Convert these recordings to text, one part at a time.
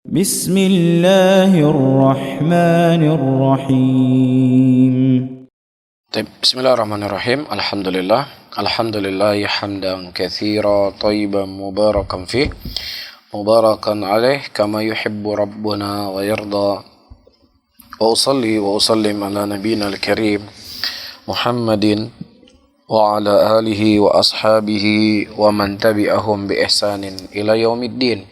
بسم الله الرحمن الرحيم. بسم الله الرحمن الرحيم. الحمد لله حمدا كثيرا طيبا مباركا فيه مباركا عليه كما يحب ربنا ويرضى. وأصلي وأسلم على نبينا الكريم محمد وعلى آله وأصحابه ومن تبعهم بإحسان إلى يوم الدين.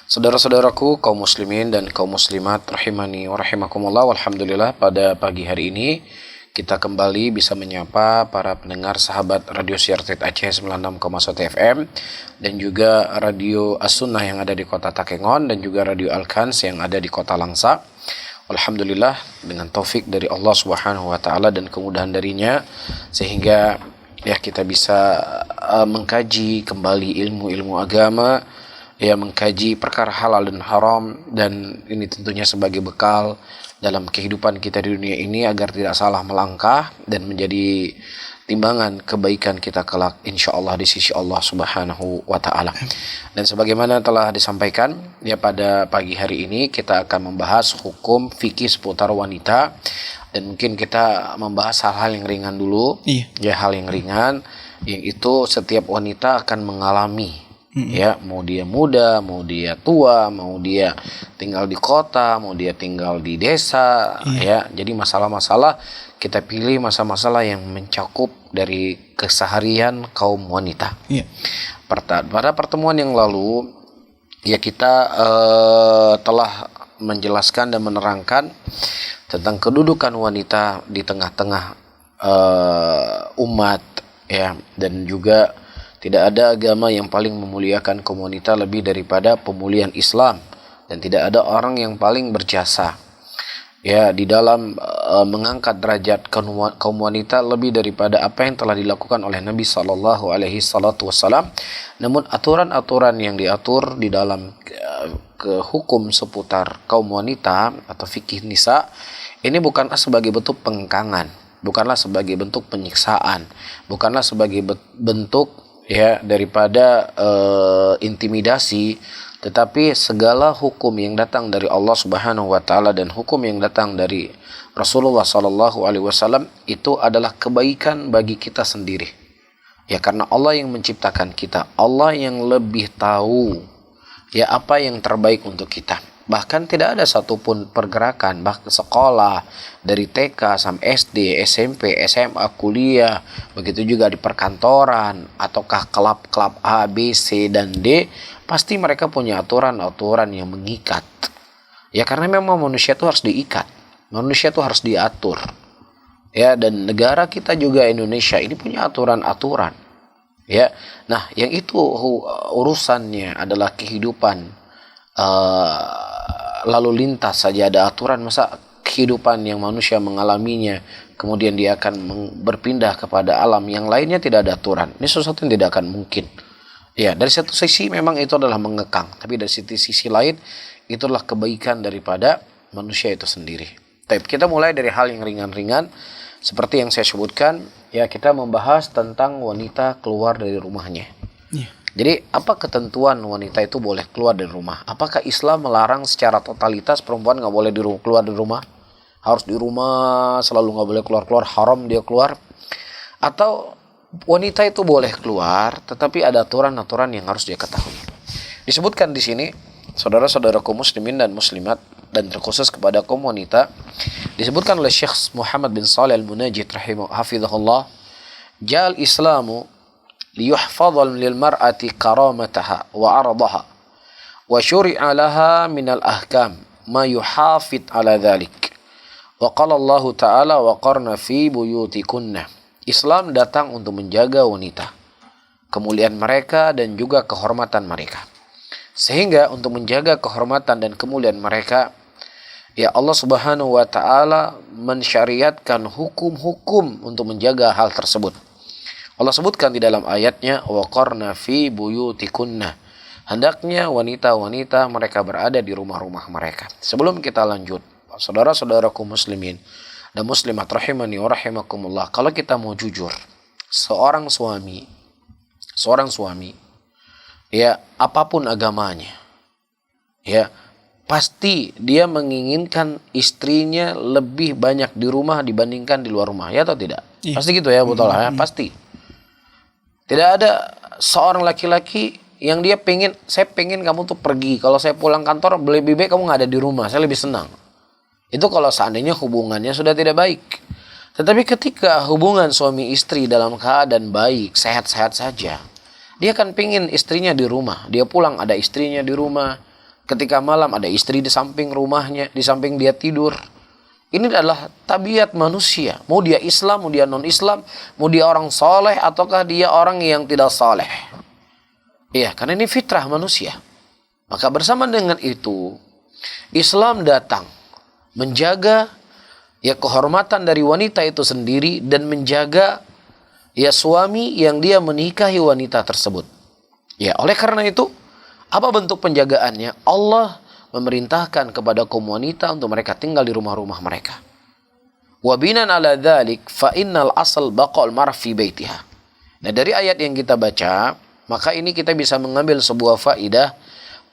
Saudara-saudaraku kaum muslimin dan kaum muslimat rahimani wa rahimakumullah, alhamdulillah pada pagi hari ini kita kembali bisa menyapa para pendengar sahabat Radio Siar Tet Aceh 96,1 FM dan juga Radio As-Sunnah yang ada di kota Takengon dan juga Radio Al-Kans yang ada di kota Langsa. Alhamdulillah dengan taufik dari Allah Subhanahu wa taala dan kemudahan darinya sehingga kita bisa mengkaji kembali ilmu-ilmu agama, mengkaji perkara halal dan haram, dan ini tentunya sebagai bekal dalam kehidupan kita di dunia ini agar tidak salah melangkah dan menjadi timbangan kebaikan kita kelak insyaallah di sisi Allah Subhanahu wa taala. Dan sebagaimana telah disampaikan pada pagi hari ini kita akan membahas hukum fikih seputar wanita, dan mungkin kita membahas hal-hal yang ringan dulu. Hal yang ringan yang itu setiap wanita akan mengalami. Mau dia muda, mau dia tua, mau dia tinggal di kota, mau dia tinggal di desa, Jadi masalah-masalah kita pilih masalah-masalah yang mencakup dari keseharian kaum wanita. Pada pertemuan yang lalu kita telah menjelaskan dan menerangkan tentang kedudukan wanita di tengah-tengah umat, dan juga tidak ada agama yang paling memuliakan kaum wanita lebih daripada pemulihan Islam, dan tidak ada orang yang paling berjasa di dalam mengangkat derajat kaum wanita lebih daripada apa yang telah dilakukan oleh Nabi Sallallahu Alaihi Wasallam. Namun aturan-aturan yang diatur di dalam hukum seputar kaum wanita atau fikih nisa ini bukanlah sebagai bentuk pengengkangan, bukanlah sebagai bentuk penyiksaan, bukanlah sebagai bentuk daripada intimidasi, tetapi segala hukum yang datang dari Allah Subhanahu wa taala dan hukum yang datang dari Rasulullah sallallahu alaihi wasallam itu adalah kebaikan bagi kita sendiri. Karena Allah yang menciptakan kita, Allah yang lebih tahu apa yang terbaik untuk kita. Bahkan tidak ada satupun pergerakan, bahkan sekolah dari TK sampai SD, SMP, SMA, kuliah, begitu juga di perkantoran ataukah klub-klub A, B, C, dan D, pasti mereka punya aturan-aturan yang mengikat. Karena memang manusia itu harus diikat, manusia itu harus diatur. Dan negara kita juga Indonesia ini punya aturan-aturan. Nah, yang itu urusannya adalah kehidupan lalu lintas saja ada aturan, masa kehidupan yang manusia mengalaminya kemudian dia akan berpindah kepada alam yang lainnya tidak ada aturan? Ini sesuatu yang tidak akan mungkin. Dari satu sisi memang itu adalah mengekang, tapi dari sisi lain itulah kebaikan daripada manusia itu sendiri. Kita mulai dari hal yang ringan-ringan seperti yang saya sebutkan, kita membahas tentang wanita keluar dari rumahnya. Jadi apa ketentuan wanita itu boleh keluar dari rumah? Apakah Islam melarang secara totalitas perempuan nggak boleh keluar dari rumah? Harus di rumah, selalu nggak boleh keluar-keluar, haram dia keluar? Atau wanita itu boleh keluar, tetapi ada aturan-aturan yang harus dia ketahui? Disebutkan di sini, saudara-saudaraku muslimin dan muslimat, dan terkhusus kepada kaum wanita, disebutkan oleh Syekh Muhammad bin Shalih Al-Munajjid hafizahullah, ja'al Islamu liyuhfadhal lil mar'ati karamataha wa 'aradaha wa syuri'a laha minal ahkam ma yuhafid 'ala dhalik wa qala Allah ta'ala wa qarna fi buyutikunna. Islam datang untuk menjaga wanita, kemuliaan mereka dan juga kehormatan mereka. Sehingga untuk menjaga kehormatan dan kemuliaan mereka, Allah Subhanahu wa taala mensyariatkan hukum-hukum untuk menjaga hal tersebut. Allah sebutkan di dalam ayatnya, wa qarna fi buyutikunna. Hendaknya wanita-wanita mereka berada di rumah-rumah mereka. Sebelum kita lanjut, saudara-saudaraku muslimin dan muslimat rahimani wa rahimakumullah, kalau kita mau jujur, seorang suami, apapun agamanya, pasti dia menginginkan istrinya lebih banyak di rumah dibandingkan di luar rumah, ya atau tidak? Iya. Pasti gitu ya, betul ya, pasti. Tidak ada seorang laki-laki yang dia saya pengen kamu tuh pergi. Kalau saya pulang kantor, lebih baik kamu nggak ada di rumah, saya lebih senang. Itu kalau seandainya hubungannya sudah tidak baik. Tetapi ketika hubungan suami istri dalam keadaan baik, sehat-sehat saja, dia kan pengen istrinya di rumah. Dia pulang ada istrinya di rumah. Ketika malam ada istri di samping rumahnya, di samping dia tidur. Ini adalah tabiat manusia. Mau dia Islam, mau dia non-Islam, mau dia orang soleh, ataukah dia orang yang tidak soleh. Iya, karena ini fitrah manusia. Maka bersama dengan itu, Islam datang menjaga ya kehormatan dari wanita itu sendiri dan menjaga ya suami yang dia menikahi wanita tersebut. Ya, oleh karena itu, apa bentuk penjagaannya? Allah memerintahkan kepada kaum wanita untuk mereka tinggal di rumah-rumah mereka. Wa binan ala dzalik fa innal asal baqal mar'a fi baitiha. Nah, dari ayat yang kita baca, maka ini kita bisa mengambil sebuah faidah,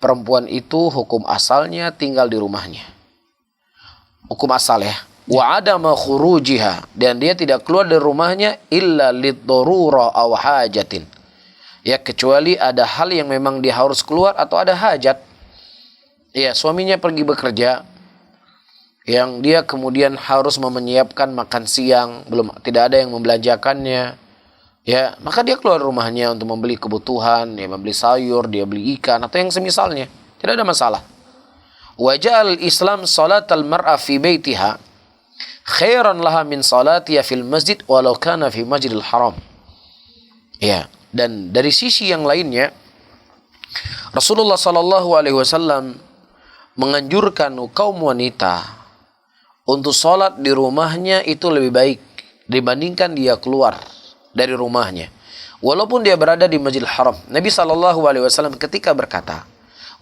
perempuan itu hukum asalnya tinggal di rumahnya. Hukum asal ya. Wa adama khurujiha, dan dia tidak keluar dari rumahnya illa lid-darura aw hajatin. Ya, kecuali ada hal yang memang dia harus keluar atau ada hajat. Ya, suaminya pergi bekerja, yang dia kemudian harus menyiapkan makan siang, tidak ada yang membelanjakannya. Ya, maka dia keluar rumahnya untuk membeli kebutuhan, ya membeli sayur, dia beli ikan atau yang semisalnya. Tidak ada masalah. Wa ja'al Islam salatal mar'a fi baitiha khairan laha min salatiha fil masjid walau kana fi masjidil haram. Ya. Dan dari sisi yang lainnya, Rasulullah SAW menganjurkan kaum wanita untuk sholat di rumahnya itu lebih baik dibandingkan dia keluar dari rumahnya, walaupun dia berada di Masjidil Haram. Nabi SAW ketika berkata,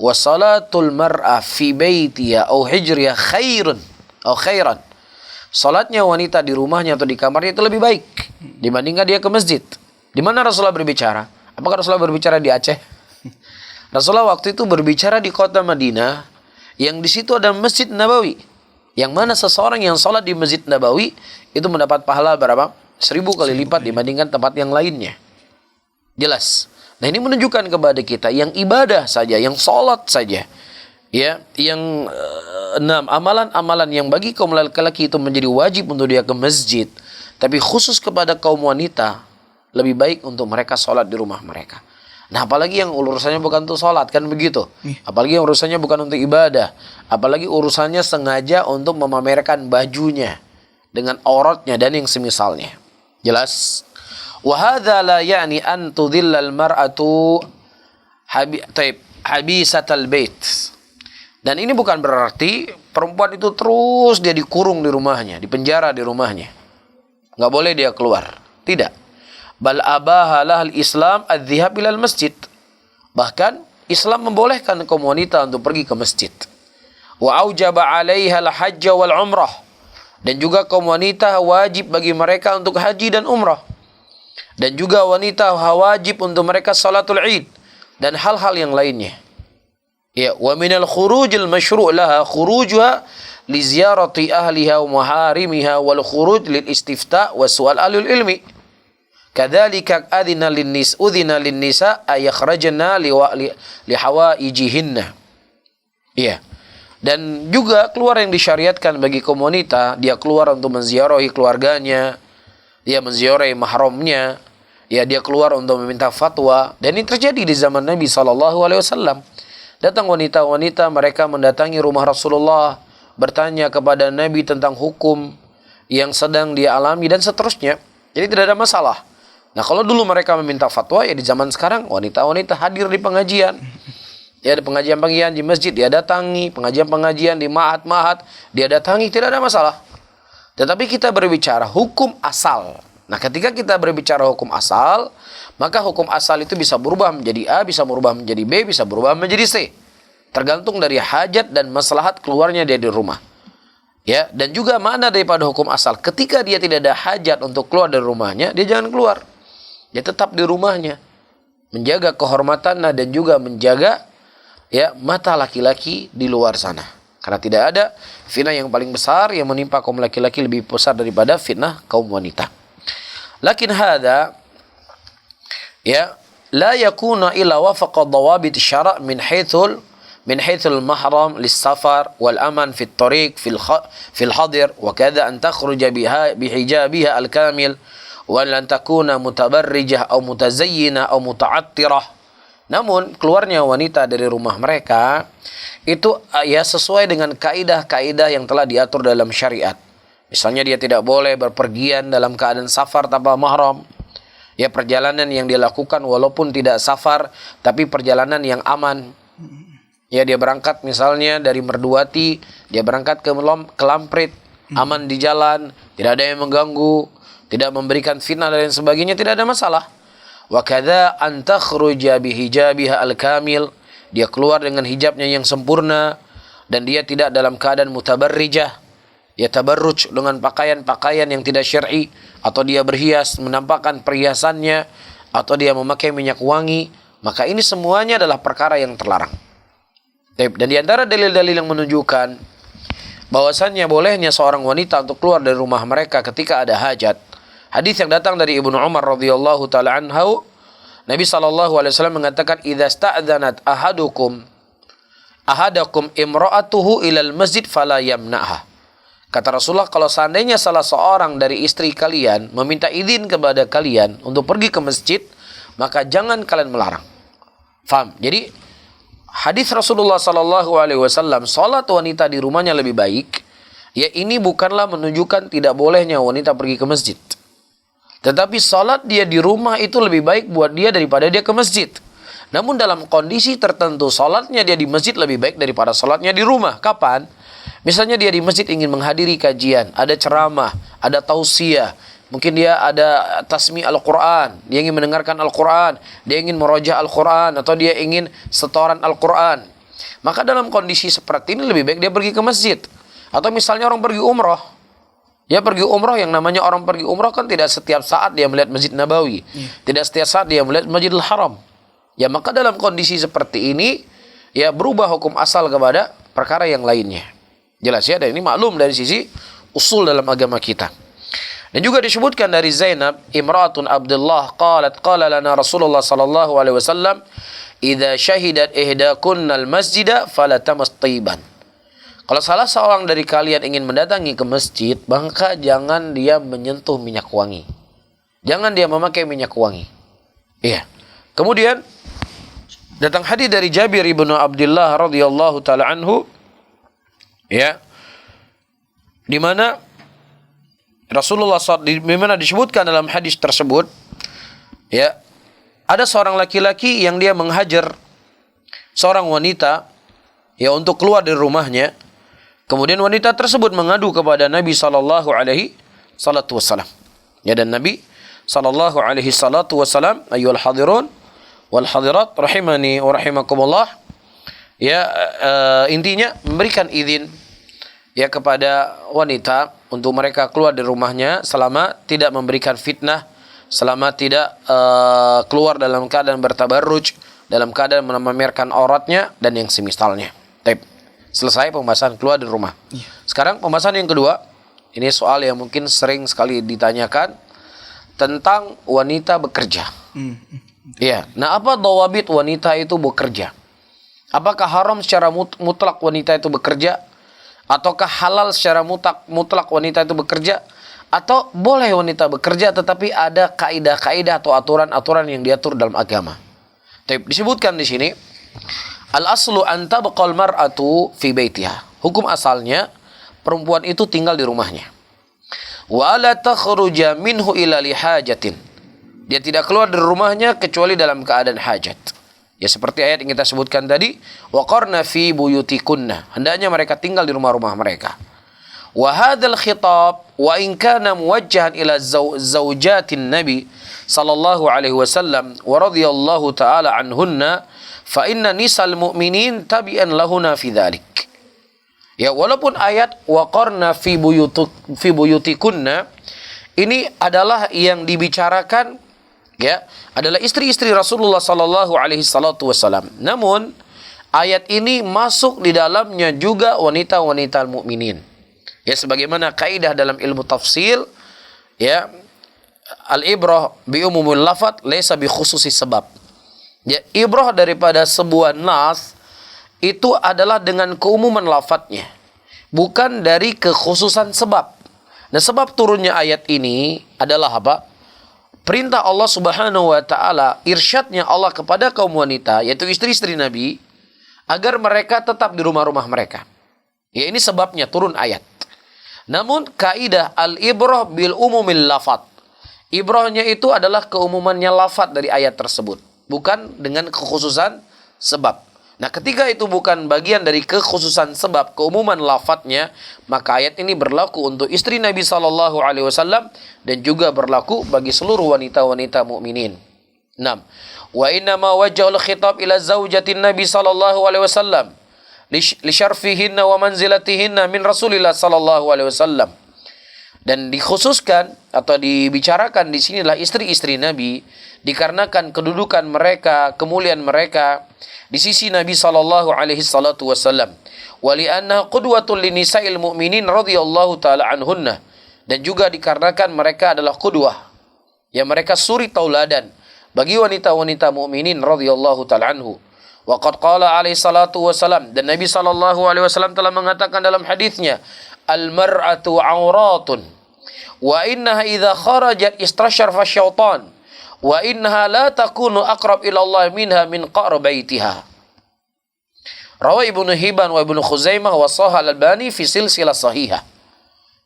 "Wasalatul mar'a fi baitiha aw hijriha khairan." Salatnya wanita di rumahnya atau di kamarnya itu lebih baik dibandingkan dia ke masjid. Di mana Rasulullah berbicara? Apakah Rasulullah berbicara di Aceh? Rasulullah waktu itu berbicara di kota Madinah, yang di situ ada Masjid Nabawi, yang mana seseorang yang sholat di Masjid Nabawi itu mendapat pahala berapa? 1000 kali lipat dibandingkan tempat yang lainnya. Jelas. Nah, ini menunjukkan kepada kita yang ibadah saja, yang sholat saja, ya, yang amalan-amalan yang bagi kaum laki-laki itu menjadi wajib untuk dia ke masjid, tapi khusus kepada kaum wanita lebih baik untuk mereka sholat di rumah mereka. Nah, apalagi yang urusannya bukan untuk sholat, kan begitu. Apalagi yang urusannya bukan untuk ibadah. Apalagi urusannya sengaja untuk memamerkan bajunya dengan auratnya dan yang semisalnya. Jelas? Wa hadza la ya'ni an tudhilla al-mar'atu habisatal bait. Dan ini bukan berarti perempuan itu terus dia dikurung di rumahnya, dipenjara di rumahnya. Nggak boleh dia keluar. Tidak. Bal abaha lahal Islam adh-dhihab ilal masjid. Bahkan Islam membolehkan kaum wanita untuk pergi ke masjid. Wa aujaba 'alaiha al-hajj wal umrah. Dan juga kaum wanita wajib bagi mereka untuk haji dan umrah. Dan juga wanita wajib untuk mereka salatul Id dan hal-hal yang lainnya. Ya, wa minal khurujil masyru' laha khurujuha li ziyarati ahliha wa maharimiha wal khuruj lil istifta' wa su'al alil ilmi. Kadzalika udhina lin-nisa ayakhrajna li hawaijihinna. Iya. Dan juga keluar yang disyariatkan bagi kaum wanita, dia keluar untuk menziarahi keluarganya, dia menziarahi mahramnya, ya dia keluar untuk meminta fatwa. Dan ini terjadi di zaman Nabi SAW. Datang wanita-wanita, mereka mendatangi rumah Rasulullah, bertanya kepada Nabi tentang hukum yang sedang dia alami dan seterusnya. Jadi tidak ada masalah. Nah, kalau dulu mereka meminta fatwa, ya di zaman sekarang wanita-wanita hadir di pengajian. Ya, ada pengajian-pengajian di masjid, dia datangi. Pengajian-pengajian di ma'had-ma'had, dia datangi. Tidak ada masalah. Tetapi kita berbicara hukum asal. Nah, ketika kita berbicara hukum asal, maka hukum asal itu bisa berubah menjadi A, bisa berubah menjadi B, bisa berubah menjadi C. Tergantung dari hajat dan maslahat keluarnya dia di rumah. Ya, dan juga makna daripada hukum asal. Ketika dia tidak ada hajat untuk keluar dari rumahnya, dia jangan keluar. Dia tetap di rumahnya. Menjaga kehormatannya dan juga menjaga ya mata laki-laki di luar sana. Karena tidak ada fitnah yang paling besar yang menimpa kaum laki-laki lebih besar daripada fitnah kaum wanita. Lakin hada ya la yakuna illa wafaqa dawabit syara' min haythul mahram lis-safar wal aman fi at-tariq fi al-hadir wa kadha an takhruja bihijabiha al-kamil wa lan takuna mutabarrijah aw mutazayyinah aw muta'attirah. Namun keluarnya wanita dari rumah mereka itu ya sesuai dengan kaidah-kaidah yang telah diatur dalam syariat. Misalnya dia tidak boleh berpergian dalam keadaan safar tanpa mahram. Ya perjalanan yang dia lakukan walaupun tidak safar tapi perjalanan yang aman. Ya dia berangkat misalnya dari Merduati, dia berangkat ke Lamprit, aman di jalan, tidak ada yang mengganggu, tidak memberikan fitnah dan lain sebagainya, tidak ada masalah. Wa kadza an takhruja bihijabiha al-kamil, dia keluar dengan hijabnya yang sempurna dan dia tidak dalam keadaan mutabarrijah, ya tabarruj dengan pakaian-pakaian yang tidak syar'i, atau dia berhias menampakkan perhiasannya, atau dia memakai minyak wangi, maka ini semuanya adalah perkara yang terlarang. Dan di antara dalil-dalil yang menunjukkan bahwasannya bolehnya seorang wanita untuk keluar dari rumah mereka ketika ada hajat, hadis yang datang dari Ibnu Umar radhiyallahu taala anhu, Nabi SAW mengatakan, idza sta'dzanat ahadakum imra'atuhu ilal masjid fala yamna'ha. Kata Rasulullah, kalau seandainya salah seorang dari istri kalian meminta izin kepada kalian untuk pergi ke masjid, maka jangan kalian melarang. Faham? Jadi hadis Rasulullah SAW, salat wanita di rumahnya lebih baik, ya ini bukanlah menunjukkan tidak bolehnya wanita pergi ke masjid. Tetapi salat dia di rumah itu lebih baik buat dia daripada dia ke masjid. Namun dalam kondisi tertentu, salatnya dia di masjid lebih baik daripada salatnya di rumah. Kapan? Misalnya dia di masjid ingin menghadiri kajian, ada ceramah, ada tausiah, mungkin dia ada tasmi Al-Quran, dia ingin mendengarkan Al-Quran, dia ingin merojah Al-Quran, atau dia ingin setoran Al-Quran. Maka dalam kondisi seperti ini lebih baik dia pergi ke masjid. Atau misalnya orang pergi umroh, dia pergi umroh, yang namanya orang pergi umroh kan tidak setiap saat dia melihat Masjid Nabawi, tidak setiap saat dia melihat Masjidil Haram. Ya maka dalam kondisi seperti ini, ya berubah hukum asal kepada perkara yang lainnya. Jelas ya, dan ini maklum dari sisi usul dalam agama kita. Dan juga disebutkan dari Zainab imra'atun Abdullah qalat qala lana Rasulullah sallallahu alaihi wasallam idza syahidat ihdakunnal masjida fala tamas tayyiban. Kalau salah seorang dari kalian ingin mendatangi ke masjid, maka jangan dia menyentuh minyak wangi. Jangan dia memakai minyak wangi. Iya. Kemudian datang hadis dari Jabir ibnu Abdullah radhiyallahu taala anhu, ya, di mana Rasulullah di mana disebutkan dalam hadis tersebut, ya, ada seorang laki-laki yang dia menghajar seorang wanita, ya, untuk keluar dari rumahnya. Kemudian wanita tersebut mengadu kepada Nabi sallallahu alaihi wasallam. Ya, dan Nabi sallallahu alaihi wasallam, ayyuhal hadirun wal hadirat rahimani wa rahimakumullah, ya, intinya memberikan izin, ya, kepada wanita untuk mereka keluar dari rumahnya selama tidak memberikan fitnah, selama tidak keluar dalam keadaan bertabarruj, dalam keadaan memamerkan auratnya dan yang semisalnya. Selesai pembahasan keluar dari rumah. Sekarang pembahasan yang kedua, ini soal yang mungkin sering sekali ditanyakan tentang wanita bekerja. Ya, nah apa dawabit wanita itu bekerja? Apakah haram secara mutlak wanita itu bekerja? Ataukah halal secara mutlak wanita itu bekerja? Atau boleh wanita bekerja tetapi ada kaidah-kaidah atau aturan-aturan yang diatur dalam agama? Disebutkan di sini, al-aslu an tabqal mar'atu fi baitiha. Hukum asalnya perempuan itu tinggal di rumahnya. Wa la takhruja minhu ila lihajatin. Dia tidak keluar dari rumahnya kecuali dalam keadaan hajat. Ya seperti ayat yang kita sebutkan tadi, wa qarna fi buyutikunna. Hendaknya mereka tinggal di rumah-rumah mereka. Wa hadzal khitab wa in kana muwajjahan ila zawjatin nabi sallallahu alaihi wasallam wa radhiyallahu taala anhunna fa inna nisal mu'minin tabi'an lahuna fi dzalik. Ya, walaupun ayat wa qarna fi buyutikunna ini adalah yang dibicarakan, ya, adalah istri-istri Rasulullah sallallahu alaihi wasallam. Namun ayat ini masuk di dalamnya juga wanita-wanita mukminin. Ya, sebagaimana kaidah dalam ilmu tafsir, ya, al-ibrah bi umumil lafaz laisa bi khususi sebab. Ya, ibrah daripada sebuah nas itu adalah dengan keumuman lafadznya, bukan dari kekhususan sebab. Nah, sebab turunnya ayat ini adalah apa? Perintah Allah Subhanahu wa taala, irsyadnya Allah kepada kaum wanita, yaitu istri-istri Nabi, agar mereka tetap di rumah-rumah mereka. Ya, ini sebabnya turun ayat. Namun kaidah al-ibrah bil umumil lafaz. Ibrahnya itu adalah keumumannya lafaz dari ayat tersebut, bukan dengan kekhususan sebab. Nah, ketika itu bukan bagian dari kekhususan sebab, keumuman lafadznya, maka ayat ini berlaku untuk istri Nabi SAW dan juga berlaku bagi seluruh wanita-wanita mukminin. 6. Wa inna ma wajjahul khitab ila zaujatin Nabi SAW li syarfihinna wa manzilatihinna min Rasulillah SAW. Dan dikhususkan atau dibicarakan di sinilah istri-istri Nabi dikarenakan kedudukan mereka, kemuliaan mereka di sisi Nabi sallallahu alaihi salatu wasallam. Wa li anna qudwatul linisa'il mu'minin radhiyallahu taala anhunna, dan juga dikarenakan mereka adalah qudwah, ya, mereka suri tauladan bagi wanita-wanita mukminin radhiyallahu taala anhu. Wa qad qala alaihi salatu wasallam, dan Nabi sallallahu alaihi wasallam telah mengatakan dalam hadisnya, al-mar'atu 'auratun wa innaha idza kharajat istashar fa syaitan wa innaha la takunu aqrab ila Allah minha min qa'r baitiha. Rawi Ibnu Hibban wa Ibnu Khuzaimah wa Shahih Al-Albani fi silsilah sahihah.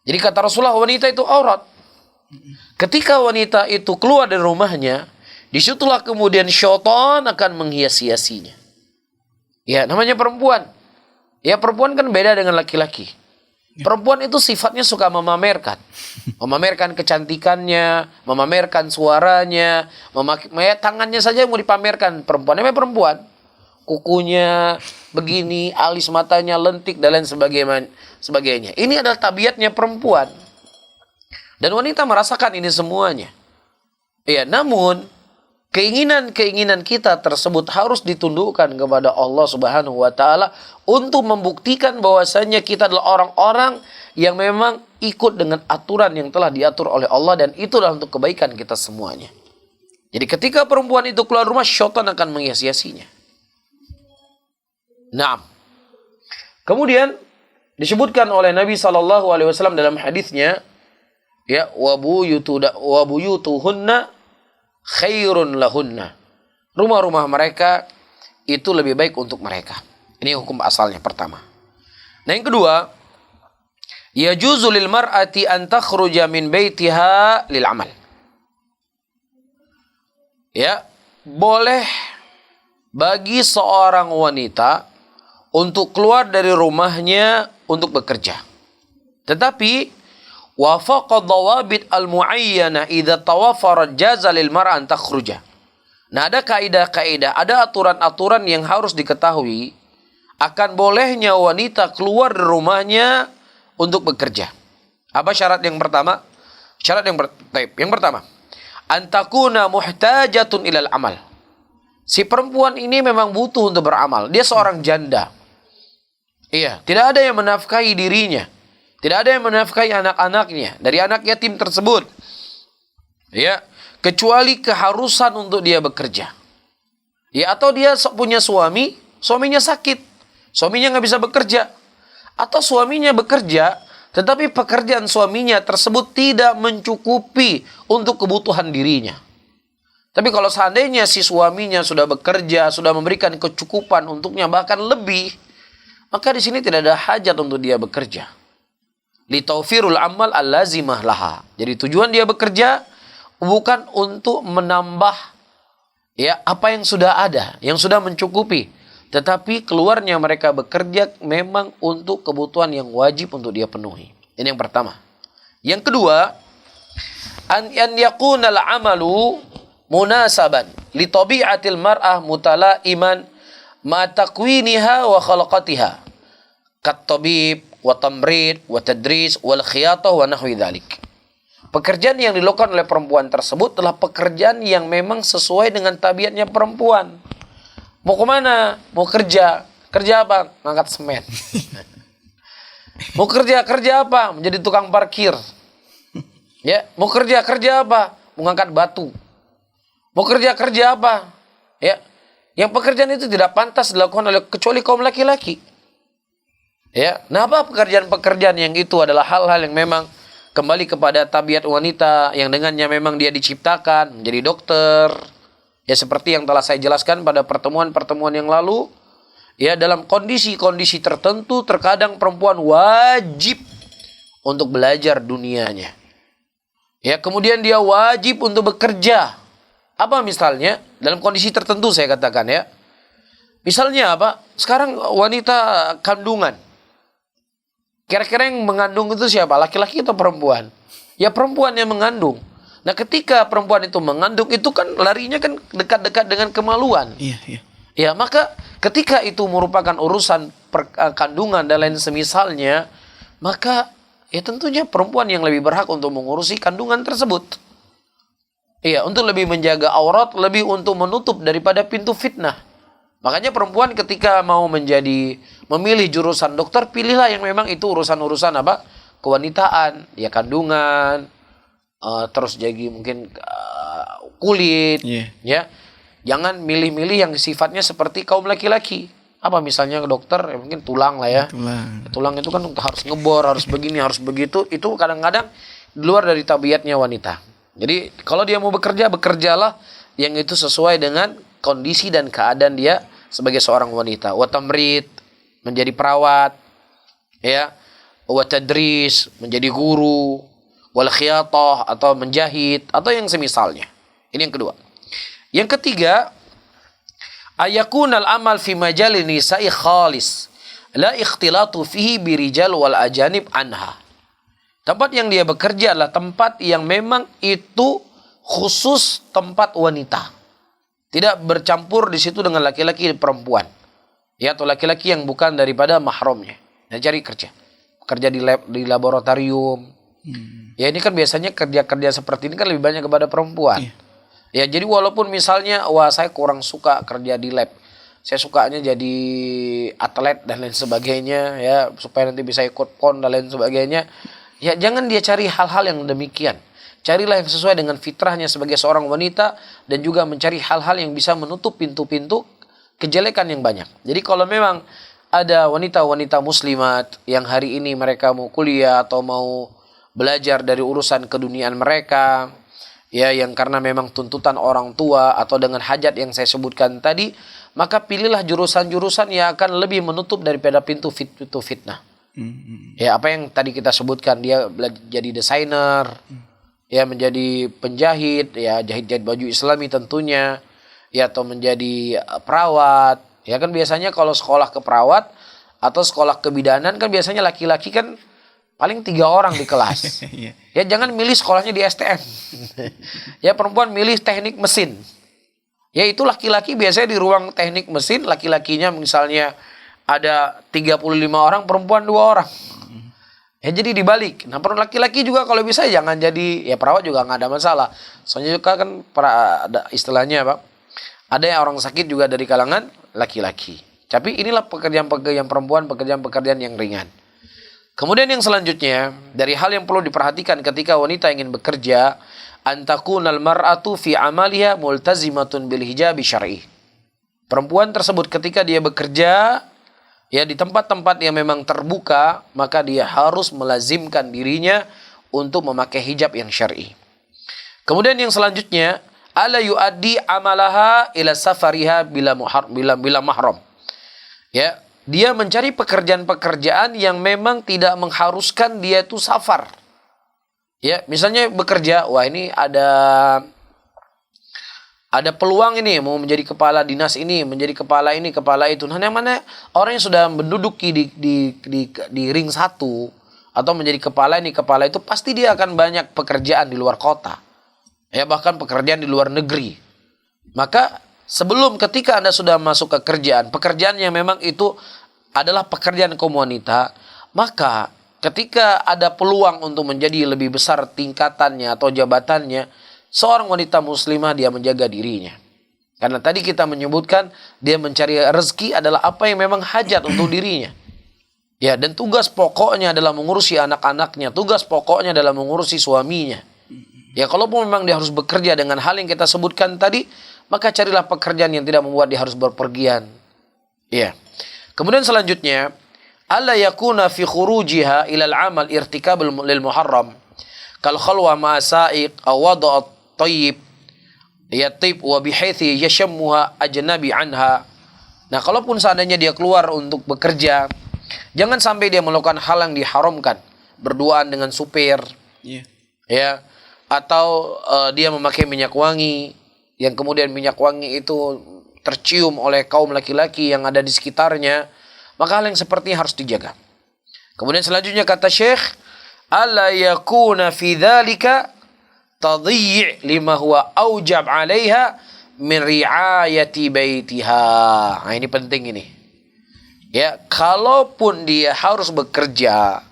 Jadi kata Rasulullah, wanita itu aurat. Ketika wanita itu keluar dari rumahnya, disitulah kemudian syaitan akan menghias-hiasinya. Ya, namanya perempuan. Ya, perempuan kan beda dengan laki-laki. Perempuan itu sifatnya suka memamerkan. Memamerkan kecantikannya, memamerkan suaranya, tangannya saja yang mau dipamerkan. Perempuan, namanya perempuan. Kukunya begini, alis matanya lentik, dan lain sebagainya. Ini adalah tabiatnya perempuan. Dan wanita merasakan ini semuanya. Ya, namun keinginan-keinginan kita tersebut harus ditundukkan kepada Allah Subhanahu wa taala untuk membuktikan bahwasanya kita adalah orang-orang yang memang ikut dengan aturan yang telah diatur oleh Allah, dan itulah untuk kebaikan kita semuanya. Jadi ketika perempuan itu keluar rumah, syaitan akan menghias-hiasinya. Nah, kemudian disebutkan oleh Nabi SAW dalam hadisnya, ya, wa buyutuhunna khairun lahunna. Rumah-rumah mereka itu lebih baik untuk mereka. Ini hukum asalnya pertama. Nah, yang kedua, yajuzu lil mar'ati an takhruja min baitiha lil amal. Ya, boleh bagi seorang wanita untuk keluar dari rumahnya untuk bekerja. Tetapi wafaqa dhawabit al-muayyana idza tawaffara jaza lil mar'a an takhruja. Nah, ada kaidah-kaidah, ada aturan-aturan yang harus diketahui akan bolehnya wanita keluar dari rumahnya untuk bekerja. Apa syarat yang pertama? Yang pertama, antakuna muhtajatun ilal amal. Si perempuan ini memang butuh untuk beramal. Dia seorang janda. Iya, tidak ada yang menafkahi dirinya. Tidak ada yang menafkahi anak-anaknya dari anak yatim tersebut. Ya, kecuali keharusan untuk dia bekerja. Ya, atau dia punya suami, suaminya sakit. Suaminya nggak bisa bekerja. Atau suaminya bekerja, tetapi pekerjaan suaminya tersebut tidak mencukupi untuk kebutuhan dirinya. Tapi kalau seandainya si suaminya sudah bekerja, sudah memberikan kecukupan untuknya, bahkan lebih, maka di sini tidak ada hajat untuk dia bekerja. Litawfirul amal al-lazimah laha. Jadi tujuan dia bekerja bukan untuk menambah, ya, apa yang sudah ada, yang sudah mencukupi, tetapi keluarnya mereka bekerja memang untuk kebutuhan yang wajib untuk dia penuhi. Ini yang pertama. Yang kedua, an yakuna al-amalu munasaban li tabi'atil mar'ah mutalaiman ma takwiniha wa khalaqatiha kat tabib wa tamrid wa tadris wal khiyatah wa nahwi dzalik. Pekerjaan yang dilakukan oleh perempuan tersebut adalah pekerjaan yang memang sesuai dengan tabiatnya perempuan. Mau kemana? Mau kerja. Kerja apa? Ngangkat semen. Mau kerja apa? Menjadi tukang parkir. Ya, mau kerja apa? Mau ngangkat batu. Mau kerja apa? Ya, yang pekerjaan itu tidak pantas dilakukan oleh kecuali kaum laki-laki. Ya, nah apa pekerjaan-pekerjaan yang itu adalah hal-hal yang memang kembali kepada tabiat wanita yang dengannya memang dia diciptakan menjadi dokter. Ya seperti yang telah saya jelaskan pada pertemuan-pertemuan yang lalu, ya dalam kondisi-kondisi tertentu terkadang perempuan wajib untuk belajar dunianya. Ya, kemudian dia wajib untuk bekerja. Apa misalnya? Dalam kondisi tertentu saya katakan ya. Misalnya apa? Sekarang wanita kandungan. Kira-kira yang mengandung itu siapa? Laki-laki atau perempuan? Ya perempuan yang mengandung. Nah ketika perempuan itu mengandung itu kan larinya kan dekat-dekat dengan kemaluan. Iya. Ya maka ketika itu merupakan urusan kandungan dan lain semisalnya, maka ya tentunya perempuan yang lebih berhak untuk mengurusi kandungan tersebut. Iya, untuk lebih menjaga aurat, lebih untuk menutup daripada pintu fitnah. Makanya perempuan ketika mau memilih jurusan dokter, pilihlah yang memang itu urusan-urusan apa? Kewanitaan, ya kandungan, terus jadi mungkin kulit, ya. Jangan milih-milih yang sifatnya seperti kaum laki-laki. Apa misalnya dokter, ya mungkin tulang lah ya. Tulang itu kan harus ngebor, harus begini, harus begitu. Itu kadang-kadang di luar dari tabiatnya wanita. Jadi kalau dia mau bekerja, bekerjalah yang itu sesuai dengan kondisi dan keadaan dia sebagai seorang wanita. Wa tamrid, menjadi perawat, ya. Wa tadris, menjadi guru, wal khiyatah atau menjahit atau yang semisalnya. Ini yang kedua. Yang ketiga, ayakunal amal fi majalin nisa'i khalis, la ikhtilatu fihi birijal wal ajanib anha. Tempat yang dia bekerja adalah tempat yang memang itu khusus tempat wanita. Tidak bercampur di situ dengan laki-laki dan perempuan. Ya, atau laki-laki yang bukan daripada mahramnya. Nah, cari kerja. Kerja di lab, di laboratorium. Ya, ini kan biasanya kerja-kerja seperti ini kan lebih banyak kepada perempuan. Ya, jadi walaupun misalnya, wah saya kurang suka kerja di lab. Saya sukanya jadi atlet dan lain sebagainya. Ya, supaya nanti bisa ikut PON dan lain sebagainya. Ya jangan dia cari hal-hal yang demikian. Carilah yang sesuai dengan fitrahnya sebagai seorang wanita dan juga mencari hal-hal yang bisa menutup pintu-pintu kejelekan yang banyak. Jadi kalau memang ada wanita-wanita muslimat yang hari ini mereka mau kuliah atau mau belajar dari urusan keduniaan mereka, ya yang karena memang tuntutan orang tua atau dengan hajat yang saya sebutkan tadi, maka pilihlah jurusan-jurusan yang akan lebih menutup daripada pintu fitnah. Ya apa yang tadi kita sebutkan, dia jadi desainer, ya menjadi penjahit, ya jahit-jahit baju Islami tentunya, ya atau menjadi perawat. Ya kan biasanya kalau sekolah keperawat atau sekolah kebidanan kan biasanya laki-laki kan paling 3 orang di kelas. Ya jangan milih sekolahnya di STM. Ya perempuan milih teknik mesin. Ya itu laki-laki biasanya di ruang teknik mesin, laki-lakinya misalnya ada 35 orang, perempuan 2 orang. Ya jadi dibalik. Nah laki-laki juga kalau bisa jangan jadi, ya perawat juga nggak ada masalah. Soalnya juga kan ada istilahnya Pak, ada yang orang sakit juga dari kalangan laki-laki. Tapi inilah pekerjaan-pekerjaan perempuan, pekerjaan-pekerjaan yang ringan. Kemudian yang selanjutnya, dari hal yang perlu diperhatikan ketika wanita ingin bekerja, antakunal mar'atu fi amaliha multazimatun bil hijabi syar'i. Perempuan tersebut ketika dia bekerja, ya di tempat-tempat yang memang terbuka, maka dia harus melazimkan dirinya untuk memakai hijab yang syar'i. Kemudian yang selanjutnya, ala yuaddi amalaha ila safariha bila mahram. Ya, dia mencari pekerjaan-pekerjaan yang memang tidak mengharuskan dia itu safar. Ya, misalnya bekerja, wah ini ada peluang ini mau menjadi kepala dinas ini, menjadi kepala ini, kepala itu. Nah, yang mana orang yang sudah menduduki di ring 1 atau menjadi kepala ini, kepala itu, pasti dia akan banyak pekerjaan di luar kota. Ya, bahkan pekerjaan di luar negeri. Maka sebelum ketika Anda sudah masuk ke pekerjaan yang memang itu adalah pekerjaan kaum wanita, maka ketika ada peluang untuk menjadi lebih besar tingkatannya atau jabatannya, seorang wanita muslimah dia menjaga dirinya. Karena tadi kita menyebutkan dia mencari rezeki adalah apa yang memang hajat untuk dirinya. Ya, dan tugas pokoknya adalah mengurusi anak-anaknya, tugas pokoknya adalah mengurusi suaminya. Ya, kalaupun memang dia harus bekerja dengan hal yang kita sebutkan tadi, maka carilah pekerjaan yang tidak membuat dia harus berpergian. Ya. Kemudian selanjutnya, alla yakuna fi khurujiha ila al-amal irtikab lil muharram kal khalwa ma sa'iq aw wada' at-tayyib yatib wa bihaythi yashammuha ajnabi anha. Nah, kalaupun seandainya dia keluar untuk bekerja, jangan sampai dia melakukan hal yang diharamkan, berduaan dengan supir, ya, atau dia memakai minyak wangi, yang kemudian minyak wangi itu tercium oleh kaum laki-laki yang ada di sekitarnya, maka hal yang seperti ini harus dijaga. Kemudian selanjutnya kata Syekh, alla yakuna fi dzalika tadhi' lima huwa aujab 'alaiha min ri'ayati baitiha. Nah, ini penting ini. Ya, kalaupun dia harus bekerja,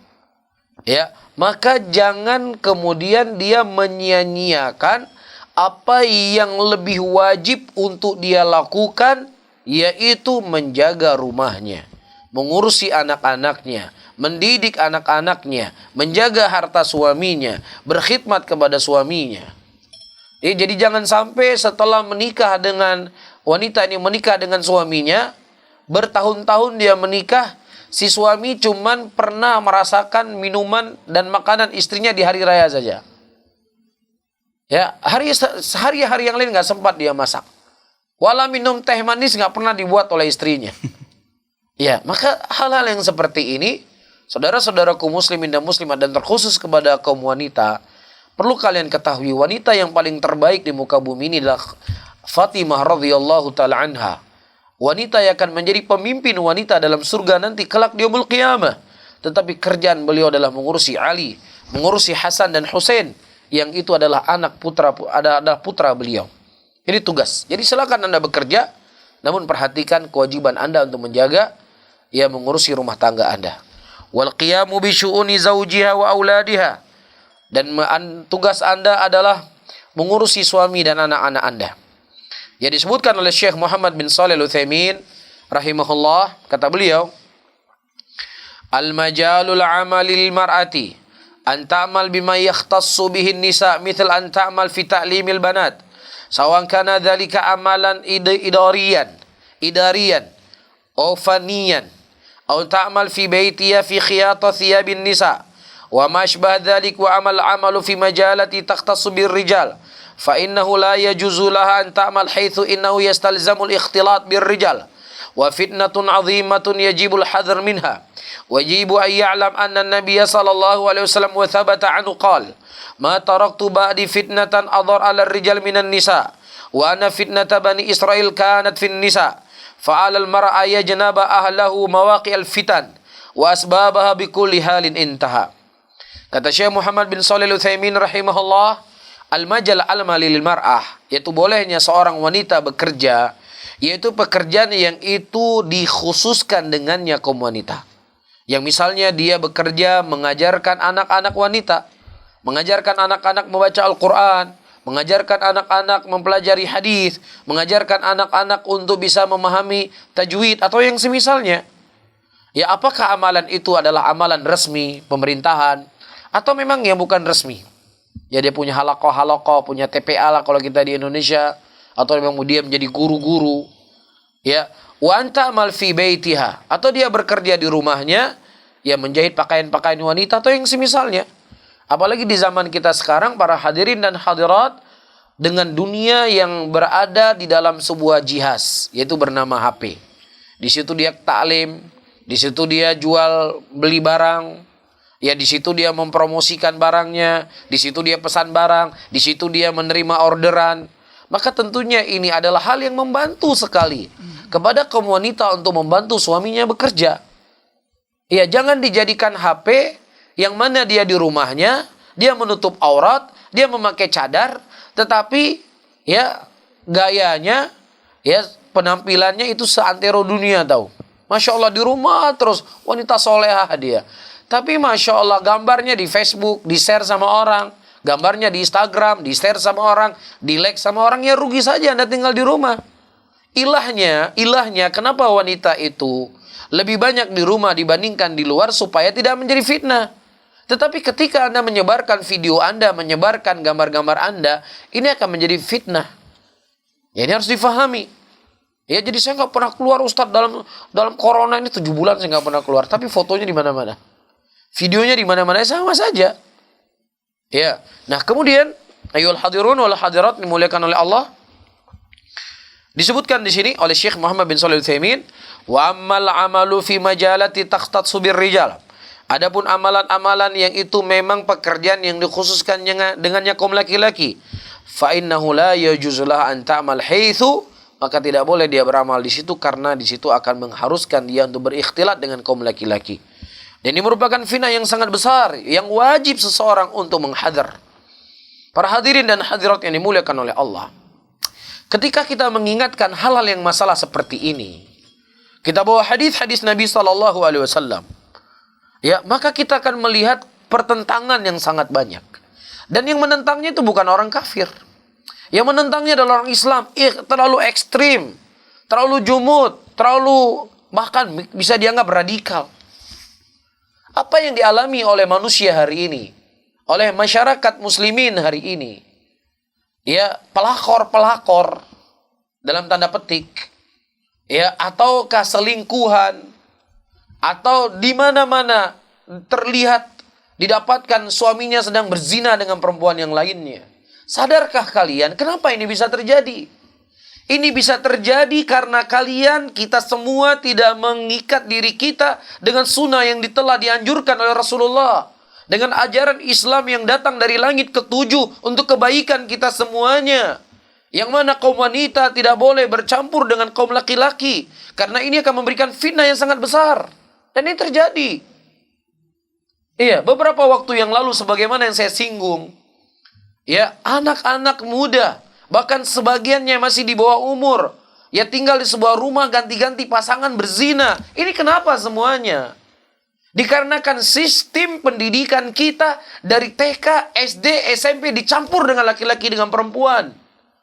ya, maka jangan kemudian dia menyia-nyiakan apa yang lebih wajib untuk dia lakukan, yaitu menjaga rumahnya, mengurusi anak-anaknya, mendidik anak-anaknya, menjaga harta suaminya, berkhidmat kepada suaminya. Jadi jangan sampai setelah menikah dengan wanita ini, menikah dengan suaminya, bertahun-tahun dia menikah, si suami cuman pernah merasakan minuman dan makanan istrinya di hari raya saja. Ya, hari-hari yang lain nggak sempat dia masak. Wala minum teh manis nggak pernah dibuat oleh istrinya. Ya, maka hal-hal yang seperti ini, saudara-saudaraku muslimin dan muslimat, dan terkhusus kepada kaum wanita, perlu kalian ketahui, wanita yang paling terbaik di muka bumi ini adalah Fatimah radhiyallahu taala anha. Wanita yang akan menjadi pemimpin wanita dalam surga nanti kelak di yaumul qiyamah. Tetapi kerjaan beliau adalah mengurusi Ali, mengurusi Hasan dan Husain, yang itu adalah adalah putra beliau. Ini tugas. Jadi silakan Anda bekerja, namun perhatikan kewajiban Anda untuk menjaga, ya, mengurusi rumah tangga Anda. Wal qiyamu bi syu'uni zawjiha wa auladiha. Dan tugas Anda adalah mengurusi suami dan anak-anak Anda. Ya, disebutkan oleh Syekh Muhammad bin Shalih Al-Utsaimin rahimahullah, kata beliau, al-majalul amalil mar'ati an ta'mal bima yakhtassu bihi an-nisa mithl an ta'mal fi ta'limil banat sawan kana dzalika amalan idariyan aw faniyan aw ta'mal fi baitiha fi khiyata thiyabin nisa wa ma ashbah dzalik wa amalu fi majalati takhtassu bir rijal fa innahu la yajuzu laha an ta'mal haitsu innahu yastalzamu al-ikhtilat bir rijal wa fitnatun 'azimatun yajibul hadr minha. ويجب أن يعلم أن النبي صلى الله عليه وسلم وثبت عنه قال ما تركت بعد فتنة أضر على الرجال من النساء وأن فتنة بني إسرائيل كانت في النساء فعلى المرأة يجنب أهله مواقع الفتن وأسبابها بكل حال انتهى. Kata Syekh Muhammad bin Shalih Al-Utsaimin rahimahullah, al-majal al-mali lil mar'ah, yaitu bolehnya seorang wanita bekerja, yaitu pekerjaan yang itu dikhususkan dengannya kaum wanita. Yang misalnya dia bekerja mengajarkan anak-anak wanita, mengajarkan anak-anak membaca Al-Quran, mengajarkan anak-anak mempelajari hadis, mengajarkan anak-anak untuk bisa memahami tajwid atau yang semisalnya. Ya, apakah amalan itu adalah amalan resmi pemerintahan atau memang yang bukan resmi? Ya, dia punya halaqah, punya TPA lah kalau kita di Indonesia, atau memang dia menjadi guru-guru. Ya, wa anta amal fi baitiha, atau dia bekerja di rumahnya, ya, menjahit pakaian-pakaian wanita atau yang semisalnya. Apalagi di zaman kita sekarang, para hadirin dan hadirat, dengan dunia yang berada di dalam sebuah jihaz, yaitu bernama HP. Di situ dia taklim, di situ dia jual beli barang, ya, di situ dia mempromosikan barangnya, di situ dia pesan barang, di situ dia menerima orderan. Maka tentunya ini adalah hal yang membantu sekali kepada kaum wanita untuk membantu suaminya bekerja. Ya, jangan dijadikan HP yang mana dia di rumahnya, dia menutup aurat, dia memakai cadar, tetapi ya gayanya, ya penampilannya itu seantero dunia tahu. Masya Allah, di rumah terus wanita solehah dia. Tapi Masya Allah, gambarnya di Facebook, di-share sama orang. Gambarnya di Instagram, di-share sama orang, di-like sama orang, ya rugi saja Anda tinggal di rumah. ilahnya kenapa wanita itu lebih banyak di rumah dibandingkan di luar supaya tidak menjadi fitnah. Tetapi ketika Anda menyebarkan video Anda, menyebarkan gambar-gambar Anda, ini akan menjadi fitnah. Ya, ini harus difahami. Ya, jadi saya nggak pernah keluar Ustadz dalam corona ini 7 bulan saya nggak pernah keluar. Tapi fotonya di mana-mana. Videonya di mana-mana sama saja. Ya. Nah, kemudian ayyuhal hadirun wal hadirat dimuliakan oleh Allah. Disebutkan di sini oleh Syekh Muhammad bin Shalih Al-Utsaimin, wa ammal amalu fi majalati takhtatsu birrijal. Adapun amalan-amalan yang itu memang pekerjaan yang dikhususkan dengannya kaum laki-laki, fa innahu la yajuzulah an ta'mal haitsu, maka tidak boleh dia beramal di situ karena di situ akan mengharuskan dia untuk berikhtilat dengan kaum laki-laki. Dan ini merupakan fitnah yang sangat besar yang wajib seseorang untuk menghadar. Para hadirin dan hadirat yang dimuliakan oleh Allah. Ketika kita mengingatkan hal-hal yang masalah seperti ini, kita bawa hadis-hadis Nabi SAW, ya, maka kita akan melihat pertentangan yang sangat banyak. Dan yang menentangnya itu bukan orang kafir. Yang menentangnya adalah orang Islam. Terlalu ekstrim, terlalu jumud, terlalu bahkan bisa dianggap radikal. Apa yang dialami oleh manusia hari ini, oleh masyarakat muslimin hari ini, ya, pelakor dalam tanda petik, ya, ataukah selingkuhan, atau di mana-mana terlihat didapatkan suaminya sedang berzina dengan perempuan yang lainnya. Sadarkah kalian kenapa ini bisa terjadi? Ini bisa terjadi karena kita semua tidak mengikat diri kita dengan sunnah yang telah dianjurkan oleh Rasulullah. Dengan ajaran Islam yang datang dari langit ke-7 untuk kebaikan kita semuanya. Yang mana kaum wanita tidak boleh bercampur dengan kaum laki-laki. Karena ini akan memberikan fitnah yang sangat besar. Dan ini terjadi. Iya, beberapa waktu yang lalu sebagaimana yang saya singgung. Ya, anak-anak muda. Bahkan sebagiannya masih di bawah umur. Ya, tinggal di sebuah rumah ganti-ganti pasangan berzina. Ini kenapa semuanya? Dikarenakan sistem pendidikan kita dari TK, SD, SMP dicampur dengan laki-laki dengan perempuan.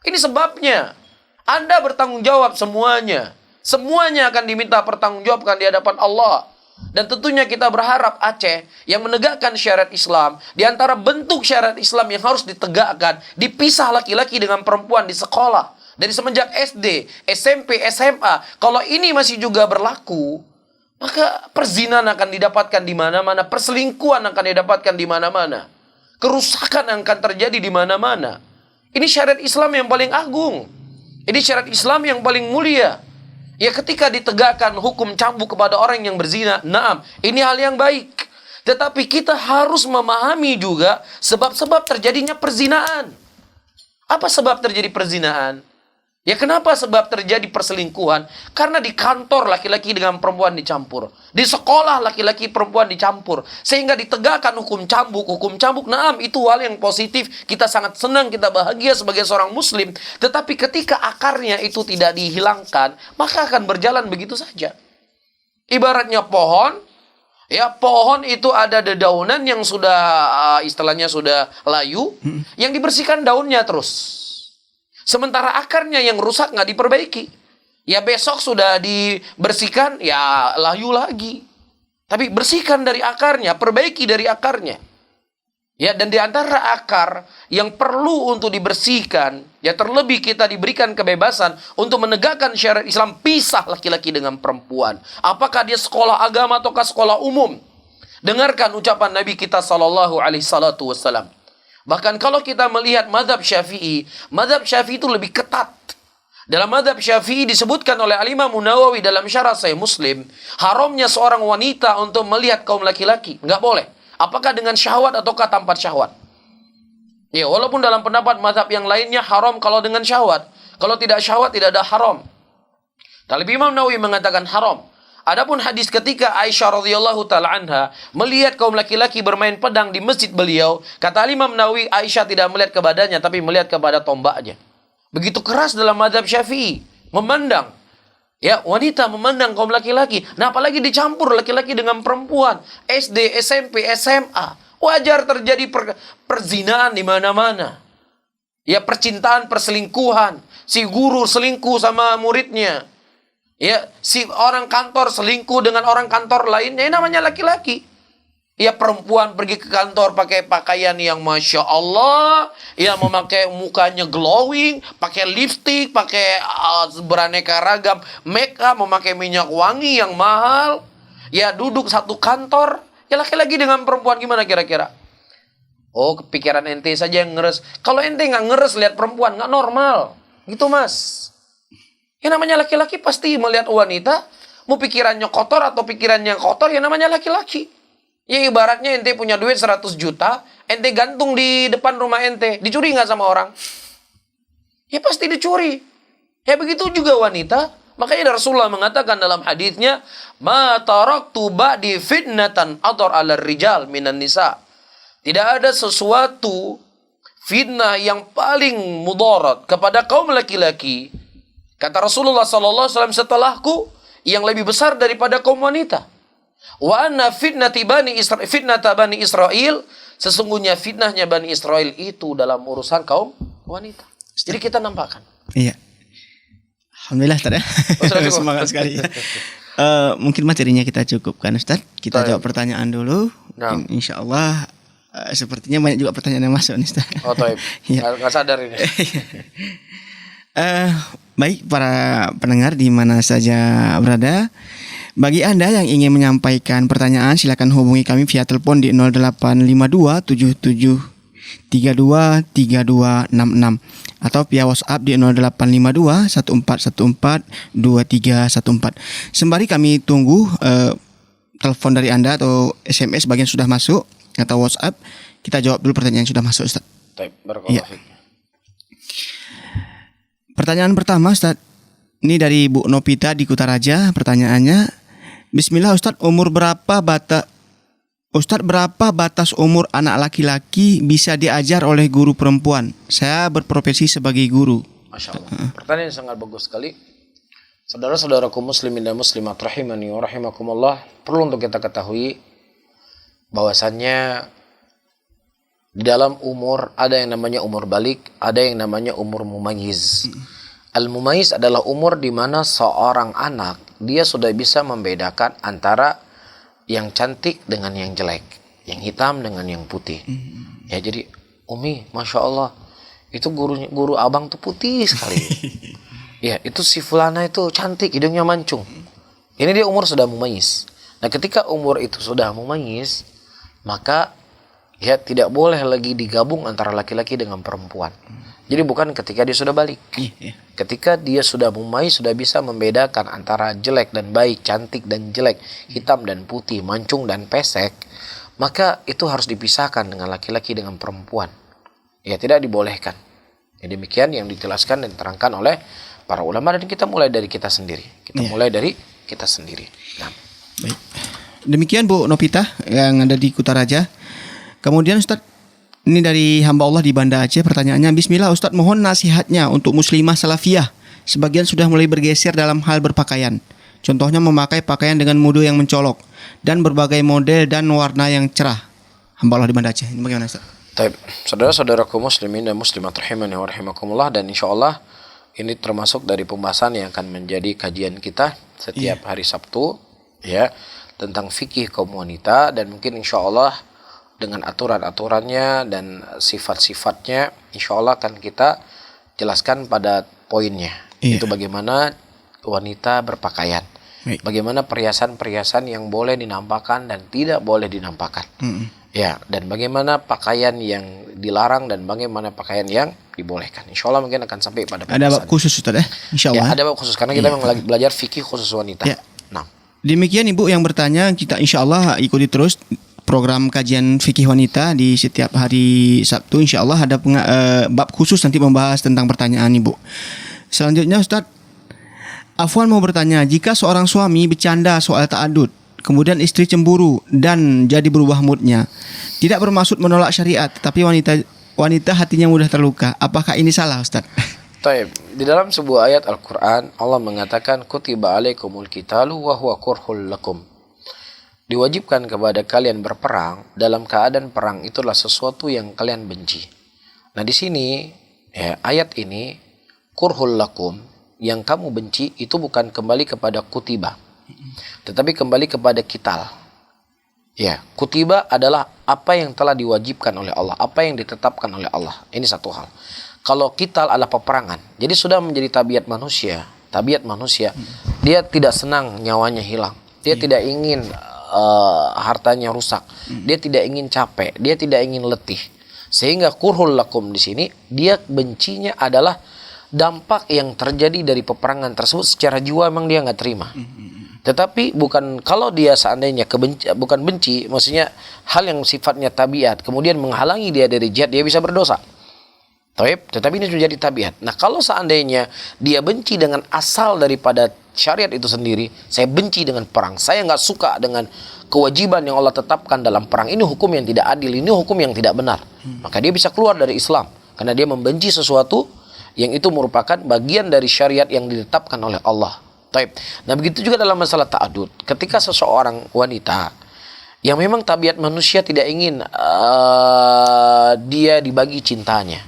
Ini sebabnya. Anda bertanggung jawab semuanya. Semuanya akan diminta pertanggungjawabkan di hadapan Allah. Dan tentunya kita berharap Aceh yang menegakkan syariat Islam, di antara bentuk syariat Islam yang harus ditegakkan, dipisah laki-laki dengan perempuan di sekolah. Dari semenjak SD, SMP, SMA. Kalau ini masih juga berlaku, maka perzinahan akan didapatkan di mana-mana, perselingkuhan akan didapatkan di mana-mana. Kerusakan akan terjadi di mana-mana. Ini syariat Islam yang paling agung. Ini syariat Islam yang paling mulia. Ya, ketika ditegakkan hukum cambuk kepada orang yang berzina, naam, ini hal yang baik. Tetapi kita harus memahami juga sebab-sebab terjadinya perzinahan. Apa sebab terjadi perzinahan? Ya, kenapa sebab terjadi perselingkuhan? Karena di kantor laki-laki dengan perempuan dicampur. Di sekolah laki-laki perempuan dicampur. Sehingga ditegakkan hukum cambuk. Hukum cambuk, naam, itu hal yang positif. Kita sangat senang, kita bahagia sebagai seorang muslim. Tetapi ketika akarnya itu tidak dihilangkan, maka akan berjalan begitu saja. Ibaratnya pohon. Ya, pohon itu ada dedaunan yang sudah, istilahnya sudah layu. Yang dibersihkan daunnya terus. Sementara akarnya yang rusak nggak diperbaiki. Ya, besok sudah dibersihkan, ya layu lagi. Tapi bersihkan dari akarnya, perbaiki dari akarnya. Ya, dan di antara akar yang perlu untuk dibersihkan, ya terlebih kita diberikan kebebasan untuk menegakkan syariat Islam, pisah laki-laki dengan perempuan. Apakah dia sekolah agama ataukah sekolah umum? Dengarkan ucapan Nabi kita SAW. Bahkan kalau kita melihat mazhab Syafi'i itu lebih ketat. Dalam mazhab Syafi'i disebutkan oleh Al-Imam Nawawi dalam syarah Sahih Muslim, haramnya seorang wanita untuk melihat kaum laki-laki. Enggak boleh. Apakah dengan syahwat ataukah tanpa syahwat? Ya, walaupun dalam pendapat mazhab yang lainnya haram kalau dengan syahwat. Kalau tidak syahwat tidak ada haram. Tapi Imam Nawawi mengatakan haram. Adapun hadis ketika Aisyah radhiyallahu taala anha melihat kaum laki-laki bermain pedang di masjid beliau, kata Imam Nawawi, Aisyah tidak melihat ke badannya tapi melihat kepada tombaknya. Begitu keras dalam mazhab Syafi'i memandang. Ya, wanita memandang kaum laki-laki. Nah, apalagi dicampur laki-laki dengan perempuan, SD, SMP, SMA. Wajar terjadi perzinahan di mana-mana. Ya, percintaan, perselingkuhan. Si guru selingkuh sama muridnya. Ya, si orang kantor selingkuh dengan orang kantor lainnya. Ini namanya laki-laki. Ya, perempuan pergi ke kantor pakai pakaian yang Masya Allah. Ya, memakai mukanya glowing. Pakai lipstick, pakai beraneka ragam make up. Memakai minyak wangi yang mahal. Ya, duduk satu kantor. Ya, laki-laki dengan perempuan gimana kira-kira? Oh, kepikiran ente saja yang ngeres. Kalau ente nggak ngeres lihat perempuan, nggak normal. Gitu, Mas. Ya, namanya laki-laki pasti melihat wanita, mau pikirannya kotor atau pikirannya kotor, ya namanya laki-laki. Ya, ibaratnya ente punya duit 100 juta, ente gantung di depan rumah ente. Dicuri nggak sama orang? Ya, pasti dicuri. Ya, begitu juga wanita. Makanya Rasulullah mengatakan dalam hadisnya, "Ma taraktu ba'di fitnatan ador 'ala rijal minan nisa." Tidak ada sesuatu fitnah yang paling mudarat kepada kaum laki-laki, kata Rasulullah SAW, setelahku, yang lebih besar daripada kaum wanita. Wa anna fitnata bani Israel, sesungguhnya fitnahnya Bani Israel itu dalam urusan kaum wanita. Jadi kita nampakkan. Iya. Alhamdulillah, Ustaz ya. Semangat sekali. Mungkin materinya kita cukupkan, Ustaz. Kita jawab pertanyaan dulu. Insya Allah. Sepertinya banyak juga pertanyaan yang masuk nih, Ustaz. Oh, taib. Ya. Nggak sadar ini. Baik para pendengar di mana saja berada, bagi Anda yang ingin menyampaikan pertanyaan silakan hubungi kami via telepon di 0852 77323266 atau via WhatsApp di 0852 1414 2314. Sembari kami tunggu telepon dari Anda atau SMS bagian sudah masuk atau WhatsApp, kita jawab dulu pertanyaan yang sudah masuk, Ustaz. Baik, barakallahu fiik. Pertanyaan pertama, Ustaz. Ini dari Bu Nopita di Kutaraja. Pertanyaannya, Bismillah, Ustaz, berapa batas umur anak laki-laki bisa diajar oleh guru perempuan? Saya berprofesi sebagai guru. Masya Allah. Pertanyaan yang sangat bagus sekali. Saudara-saudaraku muslimin dan muslimat rahimani wa rahimakumullah, perlu untuk kita ketahui bahwasannya di dalam umur ada yang namanya umur balik, ada yang namanya umur mumayyiz. Al-mumayyiz adalah umur di mana seorang anak dia sudah bisa membedakan antara yang cantik dengan yang jelek, yang hitam dengan yang putih. Ya, jadi Umi, Masya Allah, itu guru abang tuh putih sekali. Ya, itu si fulana itu cantik, hidungnya mancung. Ini dia umur sudah mumayyiz. Nah, ketika umur itu sudah mumayyiz, maka ya tidak boleh lagi digabung antara laki-laki dengan perempuan. Jadi bukan ketika dia sudah balik. Ketika dia sudah mumayyiz, sudah bisa membedakan antara jelek dan baik, cantik dan jelek, hitam dan putih, mancung dan pesek, maka itu harus dipisahkan dengan laki-laki dengan perempuan. Ya, tidak dibolehkan. Ya, demikian yang dijelaskan dan diterangkan oleh para ulama, dan kita mulai dari kita sendiri. Mulai dari kita sendiri. Nah. Baik. Demikian Bu Nopita yang ada di Kutaraja. Kemudian Ustaz, ini dari hamba Allah di Banda Aceh, pertanyaannya, Bismillah Ustaz, mohon nasihatnya untuk muslimah salafiyah. Sebagian sudah mulai bergeser dalam hal berpakaian. Contohnya memakai pakaian dengan mudu yang mencolok dan berbagai model dan warna yang cerah. Hamba Allah di Banda Aceh. Ini bagaimana, Ustaz? Baik, saudara-saudaraku muslimin dan muslimat rahimani wa rahimakumullah, dan insyaallah ini termasuk dari pembahasan yang akan menjadi kajian kita setiap hari Sabtu, ya, tentang fikih kaum wanita, dan mungkin insyaallah dengan aturan-aturannya dan sifat-sifatnya insyaallah akan kita jelaskan pada poinnya. Itu bagaimana wanita berpakaian. Bagaimana perhiasan-perhiasan yang boleh dinampakkan dan tidak boleh dinampakkan. Ya, dan bagaimana pakaian yang dilarang dan bagaimana pakaian yang dibolehkan. Insyaallah mungkin akan sampai pada pembahasan. Ada bab khusus, Ustaz ya? Insyaallah. Ya, ada bab khusus karena kita memang lagi belajar fikih khusus wanita. Ya. Nah, demikian Ibu yang bertanya, kita insyaallah ikuti terus program kajian fikih wanita di setiap hari Sabtu. InsyaAllah ada bab khusus nanti membahas tentang pertanyaan Ibu. Selanjutnya Ustaz, Afwan mau bertanya, jika seorang suami bercanda soal ta'adud, kemudian istri cemburu dan jadi berubah moodnya, tidak bermaksud menolak syariat, tapi wanita hatinya mudah terluka, apakah ini salah, Ustaz? Taib. Di dalam sebuah ayat Al-Quran, Allah mengatakan, Kutiba alaikumul qitalu wa huwa kurhul lakum. Diwajibkan kepada kalian berperang dalam keadaan perang itulah sesuatu yang kalian benci. Nah, di sini Ya, ayat ini kurhul lakum, yang kamu benci itu bukan kembali kepada kutiba, tetapi kembali kepada kital. Ya, kutiba adalah apa yang telah diwajibkan oleh Allah, apa yang ditetapkan oleh Allah. Ini satu hal. Kalau kital adalah peperangan. Jadi sudah menjadi tabiat manusia. Tabiat manusia, dia tidak senang nyawanya hilang. Dia tidak ingin hartanya rusak. Dia tidak ingin capek, dia tidak ingin letih. Sehingga kurhul lakum di sini, dia bencinya adalah dampak yang terjadi dari peperangan tersebut. Secara jiwa memang dia nggak terima. Tetapi bukan, kalau dia seandainya bukan benci, maksudnya hal yang sifatnya tabiat, kemudian menghalangi dia dari jihad, dia bisa berdosa. Tetapi ini sudah jadi tabiat. Nah, kalau seandainya dia benci dengan asal daripada syariat itu sendiri, saya benci dengan perang, saya nggak suka dengan kewajiban yang Allah tetapkan dalam perang, ini hukum yang tidak adil, ini hukum yang tidak benar, maka dia bisa keluar dari Islam karena dia membenci sesuatu yang itu merupakan bagian dari syariat yang ditetapkan oleh Allah. Nah, begitu juga dalam masalah ta'adud. Ketika seseorang wanita yang memang tabiat manusia tidak ingin dia dibagi cintanya,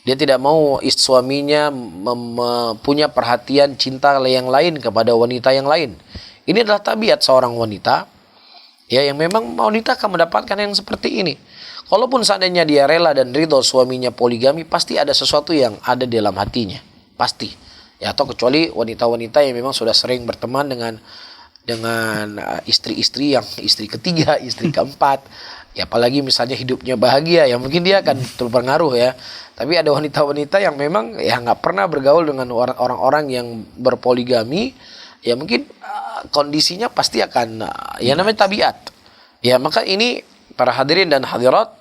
dia tidak mau suaminya punya perhatian cinta yang lain kepada wanita yang lain. Ini adalah tabiat seorang wanita, ya, yang memang wanita akan mendapatkan yang seperti ini. Kalaupun seandainya dia rela dan ridho suaminya poligami, pasti ada sesuatu yang ada di dalam hatinya, pasti. Ya, atau kecuali wanita-wanita yang memang sudah sering berteman dengan istri-istri yang istri ketiga, istri keempat, ya, apalagi misalnya hidupnya bahagia, ya mungkin dia akan terpengaruh ya. Tapi ada wanita-wanita yang memang ya nggak pernah bergaul dengan orang-orang yang berpoligami, ya mungkin kondisinya pasti akan ya namanya tabiat. Ya, maka ini para hadirin dan hadirat,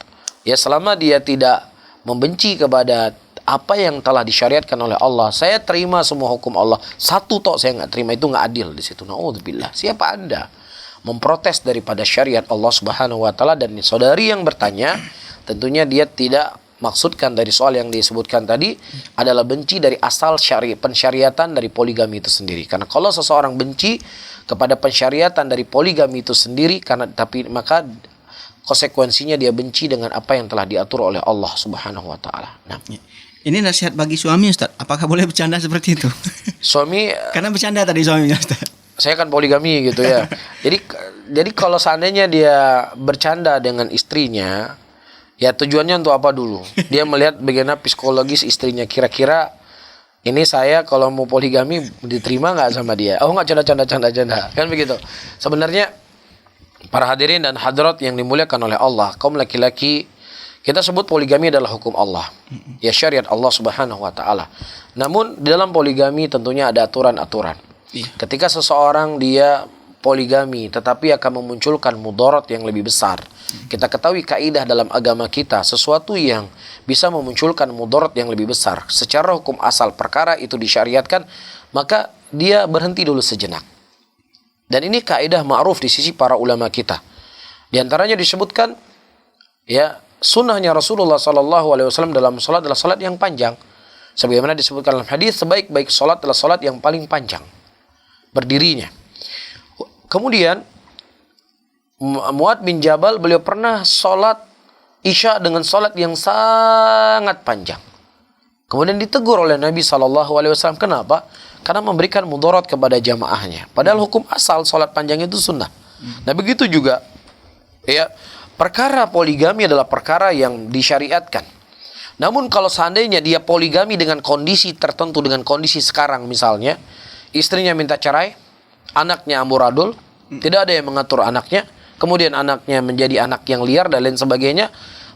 ya, selama dia tidak membenci kepada apa yang telah disyariatkan oleh Allah, saya terima semua hukum Allah. Satu tok saya nggak terima, itu nggak adil di situ. Naudzubillah. Siapa Anda memprotes daripada syariat Allah Subhanahu wa taala? Dan saudari yang bertanya, tentunya dia tidak maksudkan dari soal yang disebutkan tadi adalah benci dari asal pensyariatan dari poligami itu sendiri. Karena kalau seseorang benci kepada pensyariatan dari poligami itu sendiri, maka konsekuensinya dia benci dengan apa yang telah diatur oleh Allah Subhanahu wa taala. Nah, ini nasihat bagi suami, Ustaz. Apakah boleh bercanda seperti itu? Suami, karena bercanda tadi suaminya, Ustaz. Saya kan poligami gitu ya. Jadi kalau seandainya dia bercanda dengan istrinya, ya tujuannya untuk apa dulu? Dia melihat bagaimana psikologis istrinya. Kira-kira ini saya kalau mau poligami diterima nggak sama dia? Oh, nggak, canda. Kan begitu. Sebenarnya para hadirin dan hadirat yang dimuliakan oleh Allah, kaum laki-laki, kita sebut poligami adalah hukum Allah, ya, syariat Allah Subhanahu wa taala. Namun di dalam poligami tentunya ada aturan-aturan. Ketika seseorang dia poligami tetapi akan memunculkan mudarat yang lebih besar, kita ketahui kaidah dalam agama kita, sesuatu yang bisa memunculkan mudarat yang lebih besar, secara hukum asal perkara itu disyariatkan, maka dia berhenti dulu sejenak. Dan ini kaidah ma'ruf di sisi para ulama kita. Di antaranya disebutkan, ya, sunnahnya Rasulullah SAW dalam salat adalah salat yang panjang. Sebagaimana disebutkan dalam hadis, sebaik-baik salat adalah salat yang paling panjang berdirinya. Kemudian Mu'adz bin Jabal, beliau pernah salat Isya dengan salat yang sangat panjang. Kemudian ditegur oleh Nabi SAW. Kenapa? Karena memberikan mudarat kepada jamaahnya. Padahal hukum asal salat panjang itu sunnah. Nah, begitu juga, ya, perkara poligami adalah perkara yang disyariatkan. Namun kalau seandainya dia poligami dengan kondisi tertentu, dengan kondisi sekarang misalnya, istrinya minta cerai, anaknya amburadul, tidak ada yang mengatur anaknya, kemudian anaknya menjadi anak yang liar dan lain sebagainya,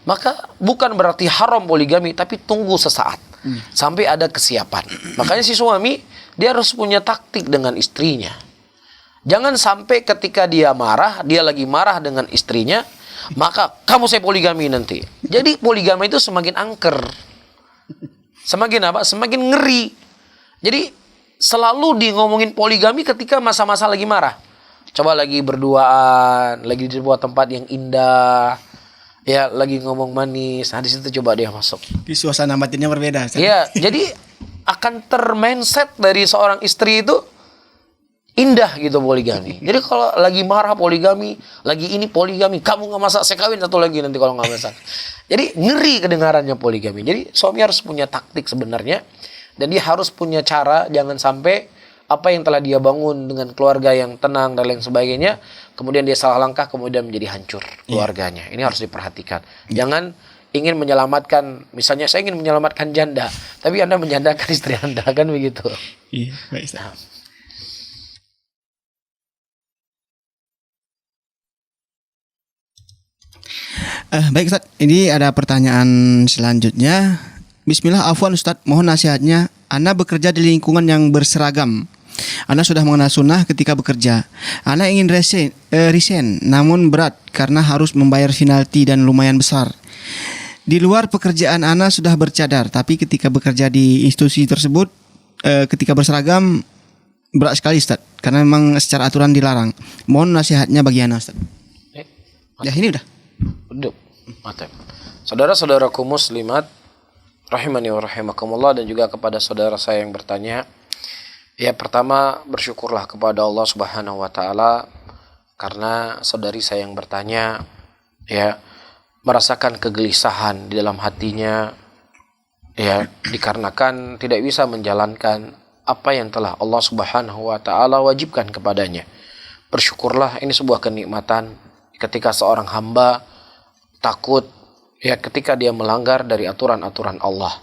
maka bukan berarti haram poligami, tapi tunggu sesaat sampai ada kesiapan. Makanya si suami, dia harus punya taktik dengan istrinya. Jangan sampai ketika dia lagi marah dengan istrinya, maka kamu saya poligami nanti. Jadi poligami itu semakin angker. Semakin apa? Semakin ngeri. Jadi selalu di ngomongin poligami ketika masa-masa lagi marah. Coba lagi berduaan, lagi di sebuah tempat yang indah, ya, lagi ngomong manis. Nah, di situ coba dia masuk. Di suasana batinnya berbeda. Iya, jadi akan termindset dari seorang istri itu, indah gitu poligami. Jadi kalau lagi marah poligami, lagi ini poligami, kamu nggak masak, saya kawin satu lagi nanti kalau nggak masak. Jadi ngeri kedengarannya poligami. Jadi suami harus punya taktik sebenarnya, dan dia harus punya cara, jangan sampai apa yang telah dia bangun dengan keluarga yang tenang dan lain sebagainya, kemudian dia salah langkah, kemudian menjadi hancur keluarganya. Ini harus diperhatikan. Jangan ingin menyelamatkan, misalnya saya ingin menyelamatkan janda, tapi Anda menjandakan istri Anda, kan begitu. Iya, baik Ustaz. Baik Ustaz, ini ada pertanyaan selanjutnya. Bismillah, afwan Ustaz, mohon nasihatnya. Ana bekerja di lingkungan yang berseragam. Ana sudah mengenal sunnah ketika bekerja. Ana ingin resign, namun berat karena harus membayar penalti dan lumayan besar. Di luar pekerjaan Ana sudah bercadar, tapi ketika bekerja di institusi tersebut, ketika berseragam berat sekali Ustaz, karena memang secara aturan dilarang. Mohon nasihatnya bagi Ana Ustaz. Ya ini udah. Duduk. Saudara-saudaraku muslimat rahimani wa rahimakumullah, dan juga kepada saudara saya yang bertanya. Ya, pertama bersyukurlah kepada Allah Subhanahu wa taala karena saudari saya yang bertanya ya merasakan kegelisahan di dalam hatinya ya dikarenakan tidak bisa menjalankan apa yang telah Allah Subhanahu wa taala wajibkan kepadanya. Bersyukurlah, ini sebuah kenikmatan ketika seorang hamba takut ya ketika dia melanggar dari aturan-aturan Allah,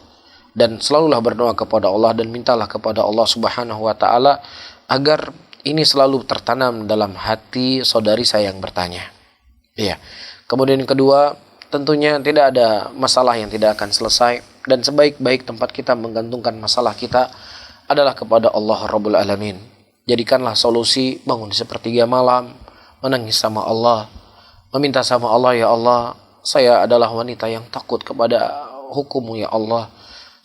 dan selalulah berdoa kepada Allah dan mintalah kepada Allah Subhanahu wa taala agar ini selalu tertanam dalam hati saudari saya yang bertanya. Ya. Kemudian yang kedua, tentunya tidak ada masalah yang tidak akan selesai, dan sebaik-baik tempat kita menggantungkan masalah kita adalah kepada Allah Rabbul Alamin. Jadikanlah solusi, bangun di sepertiga malam, menangis sama Allah, meminta sama Allah, ya Allah, saya adalah wanita yang takut kepada hukum-Mu ya Allah.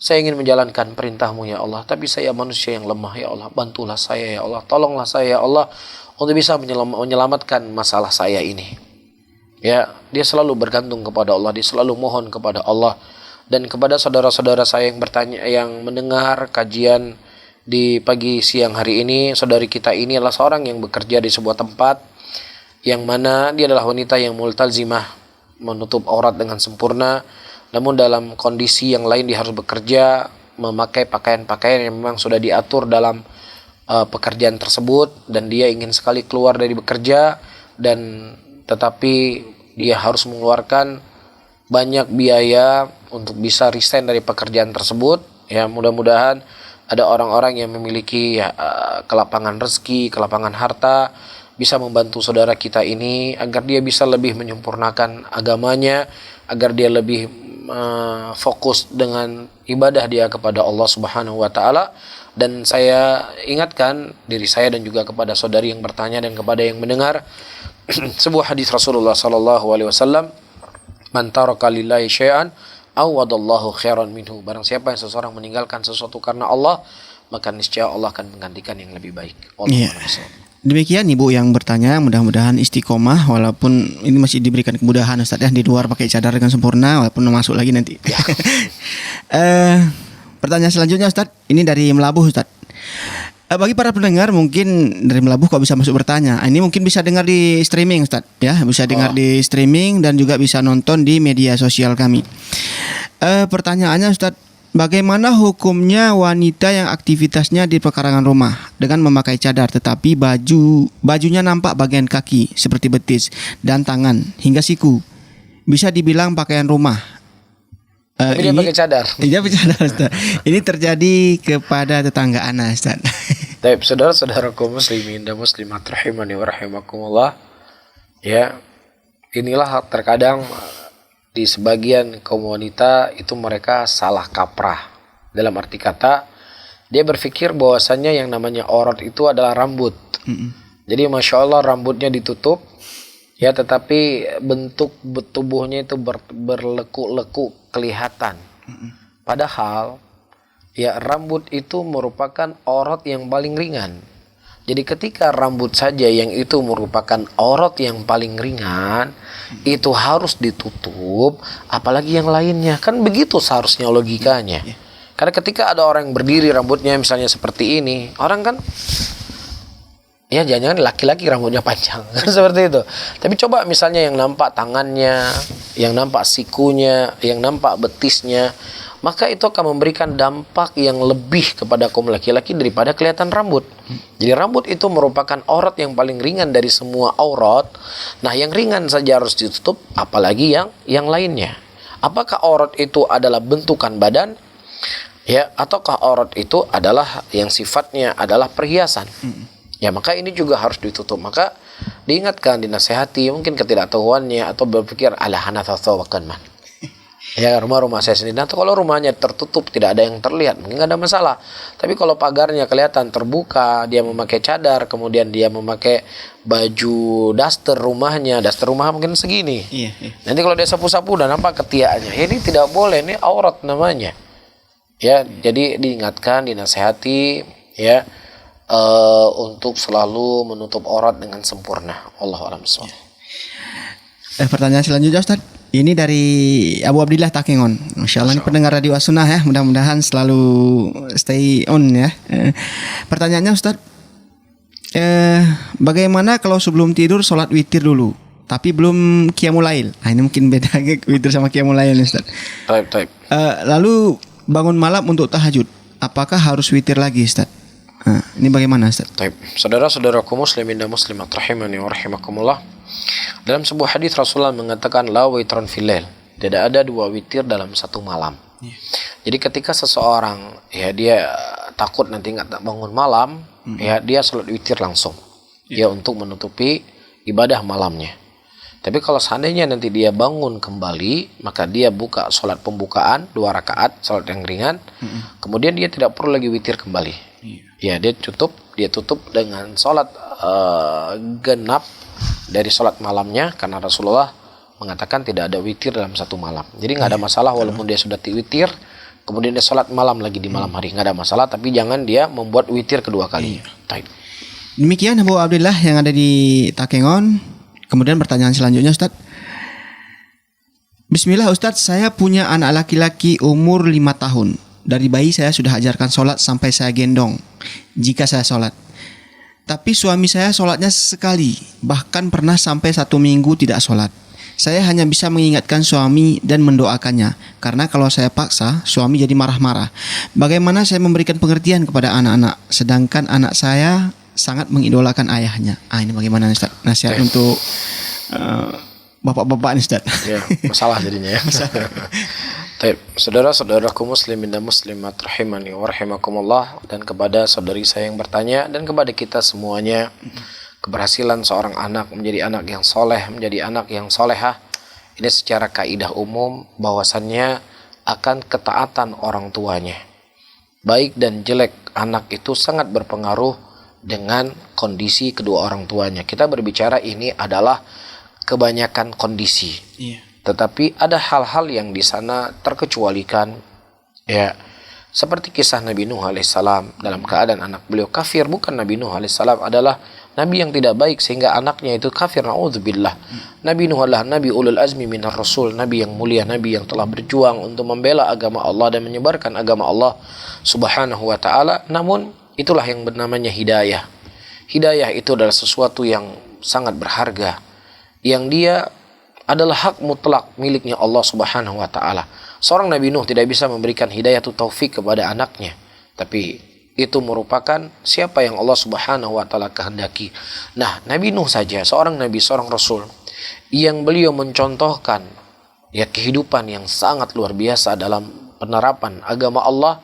Saya ingin menjalankan perintah-Mu ya Allah, tapi saya manusia yang lemah ya Allah. Bantulah saya ya Allah, tolonglah saya ya Allah untuk bisa menyelamatkan masalah saya ini. Ya, dia selalu bergantung kepada Allah, dia selalu mohon kepada Allah. Dan kepada saudara-saudara saya yang bertanya, yang mendengar kajian di pagi siang hari ini, saudari kita ini adalah seorang yang bekerja di sebuah tempat yang mana dia adalah wanita yang multazimah, menutup aurat dengan sempurna. Namun dalam kondisi yang lain dia harus bekerja, memakai pakaian-pakaian yang memang sudah diatur dalam pekerjaan tersebut, dan dia ingin sekali keluar dari bekerja, dan tetapi dia harus mengeluarkan banyak biaya untuk bisa resign dari pekerjaan tersebut. Ya, mudah-mudahan ada orang-orang yang memiliki kelapangan rezeki, kelapangan harta, bisa membantu saudara kita ini agar dia bisa lebih menyempurnakan agamanya, agar dia lebih fokus dengan ibadah dia kepada Allah Subhanahu wa taala. Dan saya ingatkan diri saya dan juga kepada saudari yang bertanya dan kepada yang mendengar sebuah hadis Rasulullah sallallahu alaihi wasallam, "Man taraka lillahi syai'an awadallahu khairan minhu." Barang siapa yang seseorang meninggalkan sesuatu karena Allah, maka niscaya Allah akan menggantikan yang lebih baik. Allah Demikian Ibu yang bertanya, mudah-mudahan istiqomah walaupun ini masih diberikan kemudahan Ustaz ya, di luar pakai cadar dengan sempurna walaupun masuk lagi nanti. Ya. Pertanyaan selanjutnya Ustaz, ini dari Melabuh Ustaz. Bagi para pendengar mungkin dari Melabuh kok bisa masuk bertanya. Ini mungkin bisa dengar di streaming Ustaz ya, bisa dengar di streaming dan juga bisa nonton di media sosial kami. Pertanyaannya Ustaz, bagaimana hukumnya wanita yang aktivitasnya di pekarangan rumah dengan memakai cadar tetapi bajunya nampak bagian kaki seperti betis dan tangan hingga siku? Bisa dibilang pakaian rumah. Tapi dia pakai cadar. Dia pakai cadar Ustaz. Ini terjadi kepada tetangga ana Ustaz. Baik, saudara-saudaraku muslimin dan muslimat rahimani wa rahimakumullah. Ya, inilah terkadang di sebagian kaum wanita itu mereka salah kaprah. Dalam arti kata, dia berpikir bahwasannya yang namanya aurat itu adalah rambut. Jadi Masya Allah rambutnya ditutup, ya, tetapi bentuk tubuhnya itu berlekuk-lekuk kelihatan. Padahal ya rambut itu merupakan aurat yang paling ringan. Jadi ketika rambut saja yang itu merupakan aurat yang paling ringan, itu harus ditutup, apalagi yang lainnya. Kan begitu seharusnya logikanya. Karena ketika ada orang yang berdiri rambutnya misalnya seperti ini, orang kan Ya jangan-jangan laki-laki rambutnya panjang seperti itu. Tapi coba misalnya yang nampak tangannya, yang nampak sikunya, yang nampak betisnya, maka itu akan memberikan dampak yang lebih kepada kaum laki-laki daripada kelihatan rambut. Jadi rambut itu merupakan aurat yang paling ringan dari semua aurat. Nah, yang ringan saja harus ditutup, apalagi yang lainnya. Apakah aurat itu adalah bentukan badan? Ya, ataukah aurat itu adalah yang sifatnya adalah perhiasan? Ya, maka ini juga harus ditutup. Maka diingatkan, dinasehati, mungkin ketidaktahuannya atau berpikir ala hanathawakan man. Ya, rumah-rumah saya sendiri. Nah, kalau rumahnya tertutup, tidak ada yang terlihat, mungkin nggak ada masalah. Tapi kalau pagarnya kelihatan terbuka, dia memakai cadar, kemudian dia memakai baju daster rumahnya mungkin segini. Iya. Nanti kalau dia sapu-sapu udah nampak ketiaknya. Ini tidak boleh, ini aurat namanya. Ya, jadi diingatkan, dinasehati, ya, untuk selalu menutup aurat dengan sempurna. Allahu a'lam bishawab. Pertanyaan selanjutnya Ustaz. Ini dari Abu Abdillah Takengon. Masya Allah, ini pendengar Radio As-Sunnah ya. Mudah-mudahan selalu stay on ya. Pertanyaannya Ustaz, bagaimana kalau sebelum tidur sholat witir dulu, tapi belum qiyamul lail? Nah, ini mungkin beda witir sama qiyamul lail Ustaz. Taib. Lalu bangun malam untuk tahajud, apakah harus witir lagi Ustaz? Nah, ini bagaimana Ustaz? Taib. Saudara-saudaraku muslimin dan muslimat rahimani wa rahimakumullah. Dalam sebuah hadis Rasulullah mengatakan la witran fil lail. Tidak ada dua witir dalam satu malam. Jadi ketika seseorang ya dia takut nanti nggak bangun malam, ya dia sholat witir langsung. Ya untuk menutupi ibadah malamnya. Tapi kalau seandainya nanti dia bangun kembali, maka dia buka sholat pembukaan 2 rakaat, sholat yang ringan. Kemudian dia tidak perlu lagi witir kembali. Ya dia tutup dengan sholat genap dari sholat malamnya, karena Rasulullah mengatakan tidak ada witir dalam satu malam. Jadi nggak ada masalah walaupun dia sudah witir, kemudian dia sholat malam lagi di malam hari, nggak ada masalah. Tapi jangan dia membuat witir kedua kali. Demikian Abu Abdillah yang ada di Takengon. Kemudian pertanyaan selanjutnya Ustaz. Bismillah Ustaz, saya punya anak laki-laki umur 5 tahun. Dari bayi saya sudah ajarkan sholat sampai saya gendong jika saya sholat. Tapi suami saya sholatnya sekali, bahkan pernah sampai 1 minggu tidak sholat. Saya hanya bisa mengingatkan suami dan mendoakannya, karena kalau saya paksa, suami jadi marah-marah. Bagaimana saya memberikan pengertian kepada anak-anak, sedangkan anak saya sangat mengidolakan ayahnya? Ini bagaimana Ustaz? Nasihat untuk bapak-bapak nih Ustaz. Ya, masalah jadinya ya. Baik, saudara-saudaraku muslimin dan muslimat rahimani wa rahimakumullah, dan kepada saudari saya yang bertanya dan kepada kita semuanya, keberhasilan seorang anak menjadi anak yang soleh, menjadi anak yang solehah, ini secara kaidah umum bahwasannya akan ketaatan orang tuanya. Baik dan jelek anak itu sangat berpengaruh dengan kondisi kedua orang tuanya. Kita berbicara ini adalah kebanyakan kondisi. Tetapi ada hal-hal yang di sana terkecualikan, ya, seperti kisah Nabi Nuh alaihissalam dalam keadaan anak beliau kafir. Bukan Nabi Nuh alaihissalam adalah nabi yang tidak baik sehingga anaknya itu kafir, na'udzubillah. Nabi Nuh adalah nabi ulul azmi minar rasul, nabi yang mulia, nabi yang telah berjuang untuk membela agama Allah dan menyebarkan agama Allah subhanahu wa ta'ala. Namun itulah yang bernamanya hidayah. Hidayah itu adalah sesuatu yang sangat berharga, yang dia adalah hak mutlak miliknya Allah subhanahu wa ta'ala. Seorang Nabi Nuh tidak bisa memberikan hidayah atau taufik kepada anaknya, tapi itu merupakan siapa yang Allah subhanahu wa ta'ala kehendaki. Nah, Nabi Nuh saja, seorang Nabi, seorang Rasul, yang beliau mencontohkan ya kehidupan yang sangat luar biasa dalam penerapan agama Allah,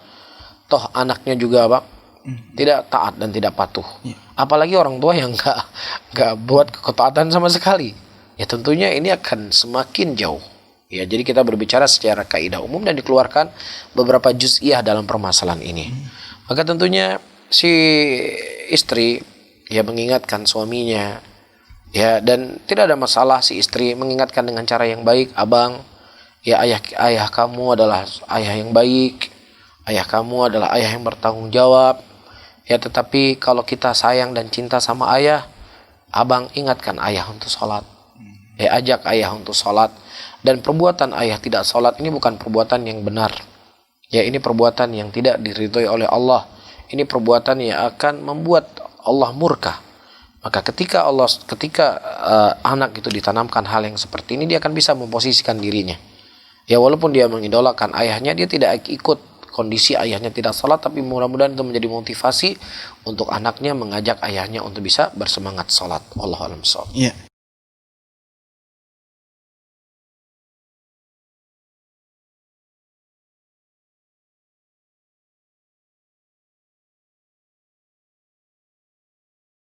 toh anaknya juga apa? Tidak taat dan tidak patuh. Apalagi orang tua yang nggak buat ketaatan sama sekali. Ya tentunya ini akan semakin jauh. Ya, jadi kita berbicara secara kaidah umum dan dikeluarkan beberapa juz'iyah dalam permasalahan ini. Maka tentunya si istri ya mengingatkan suaminya, ya, dan tidak ada masalah si istri mengingatkan dengan cara yang baik. Abang, ya ayah kamu adalah ayah yang baik, ayah kamu adalah ayah yang bertanggung jawab. Ya, tetapi kalau kita sayang dan cinta sama ayah, abang ingatkan ayah untuk sholat. Ya, ajak ayah untuk sholat. Dan perbuatan ayah tidak sholat ini bukan perbuatan yang benar. Ya, ini perbuatan yang tidak diridhoi oleh Allah. Ini perbuatan yang akan membuat Allah murka. Maka ketika anak itu ditanamkan hal yang seperti ini, dia akan bisa memposisikan dirinya. Ya walaupun dia mengidolakan ayahnya, dia tidak ikut kondisi ayahnya tidak salat, tapi mudah-mudahan itu menjadi motivasi untuk anaknya mengajak ayahnya untuk bisa bersemangat salat. Wallahu a'lam bishawab. Ya.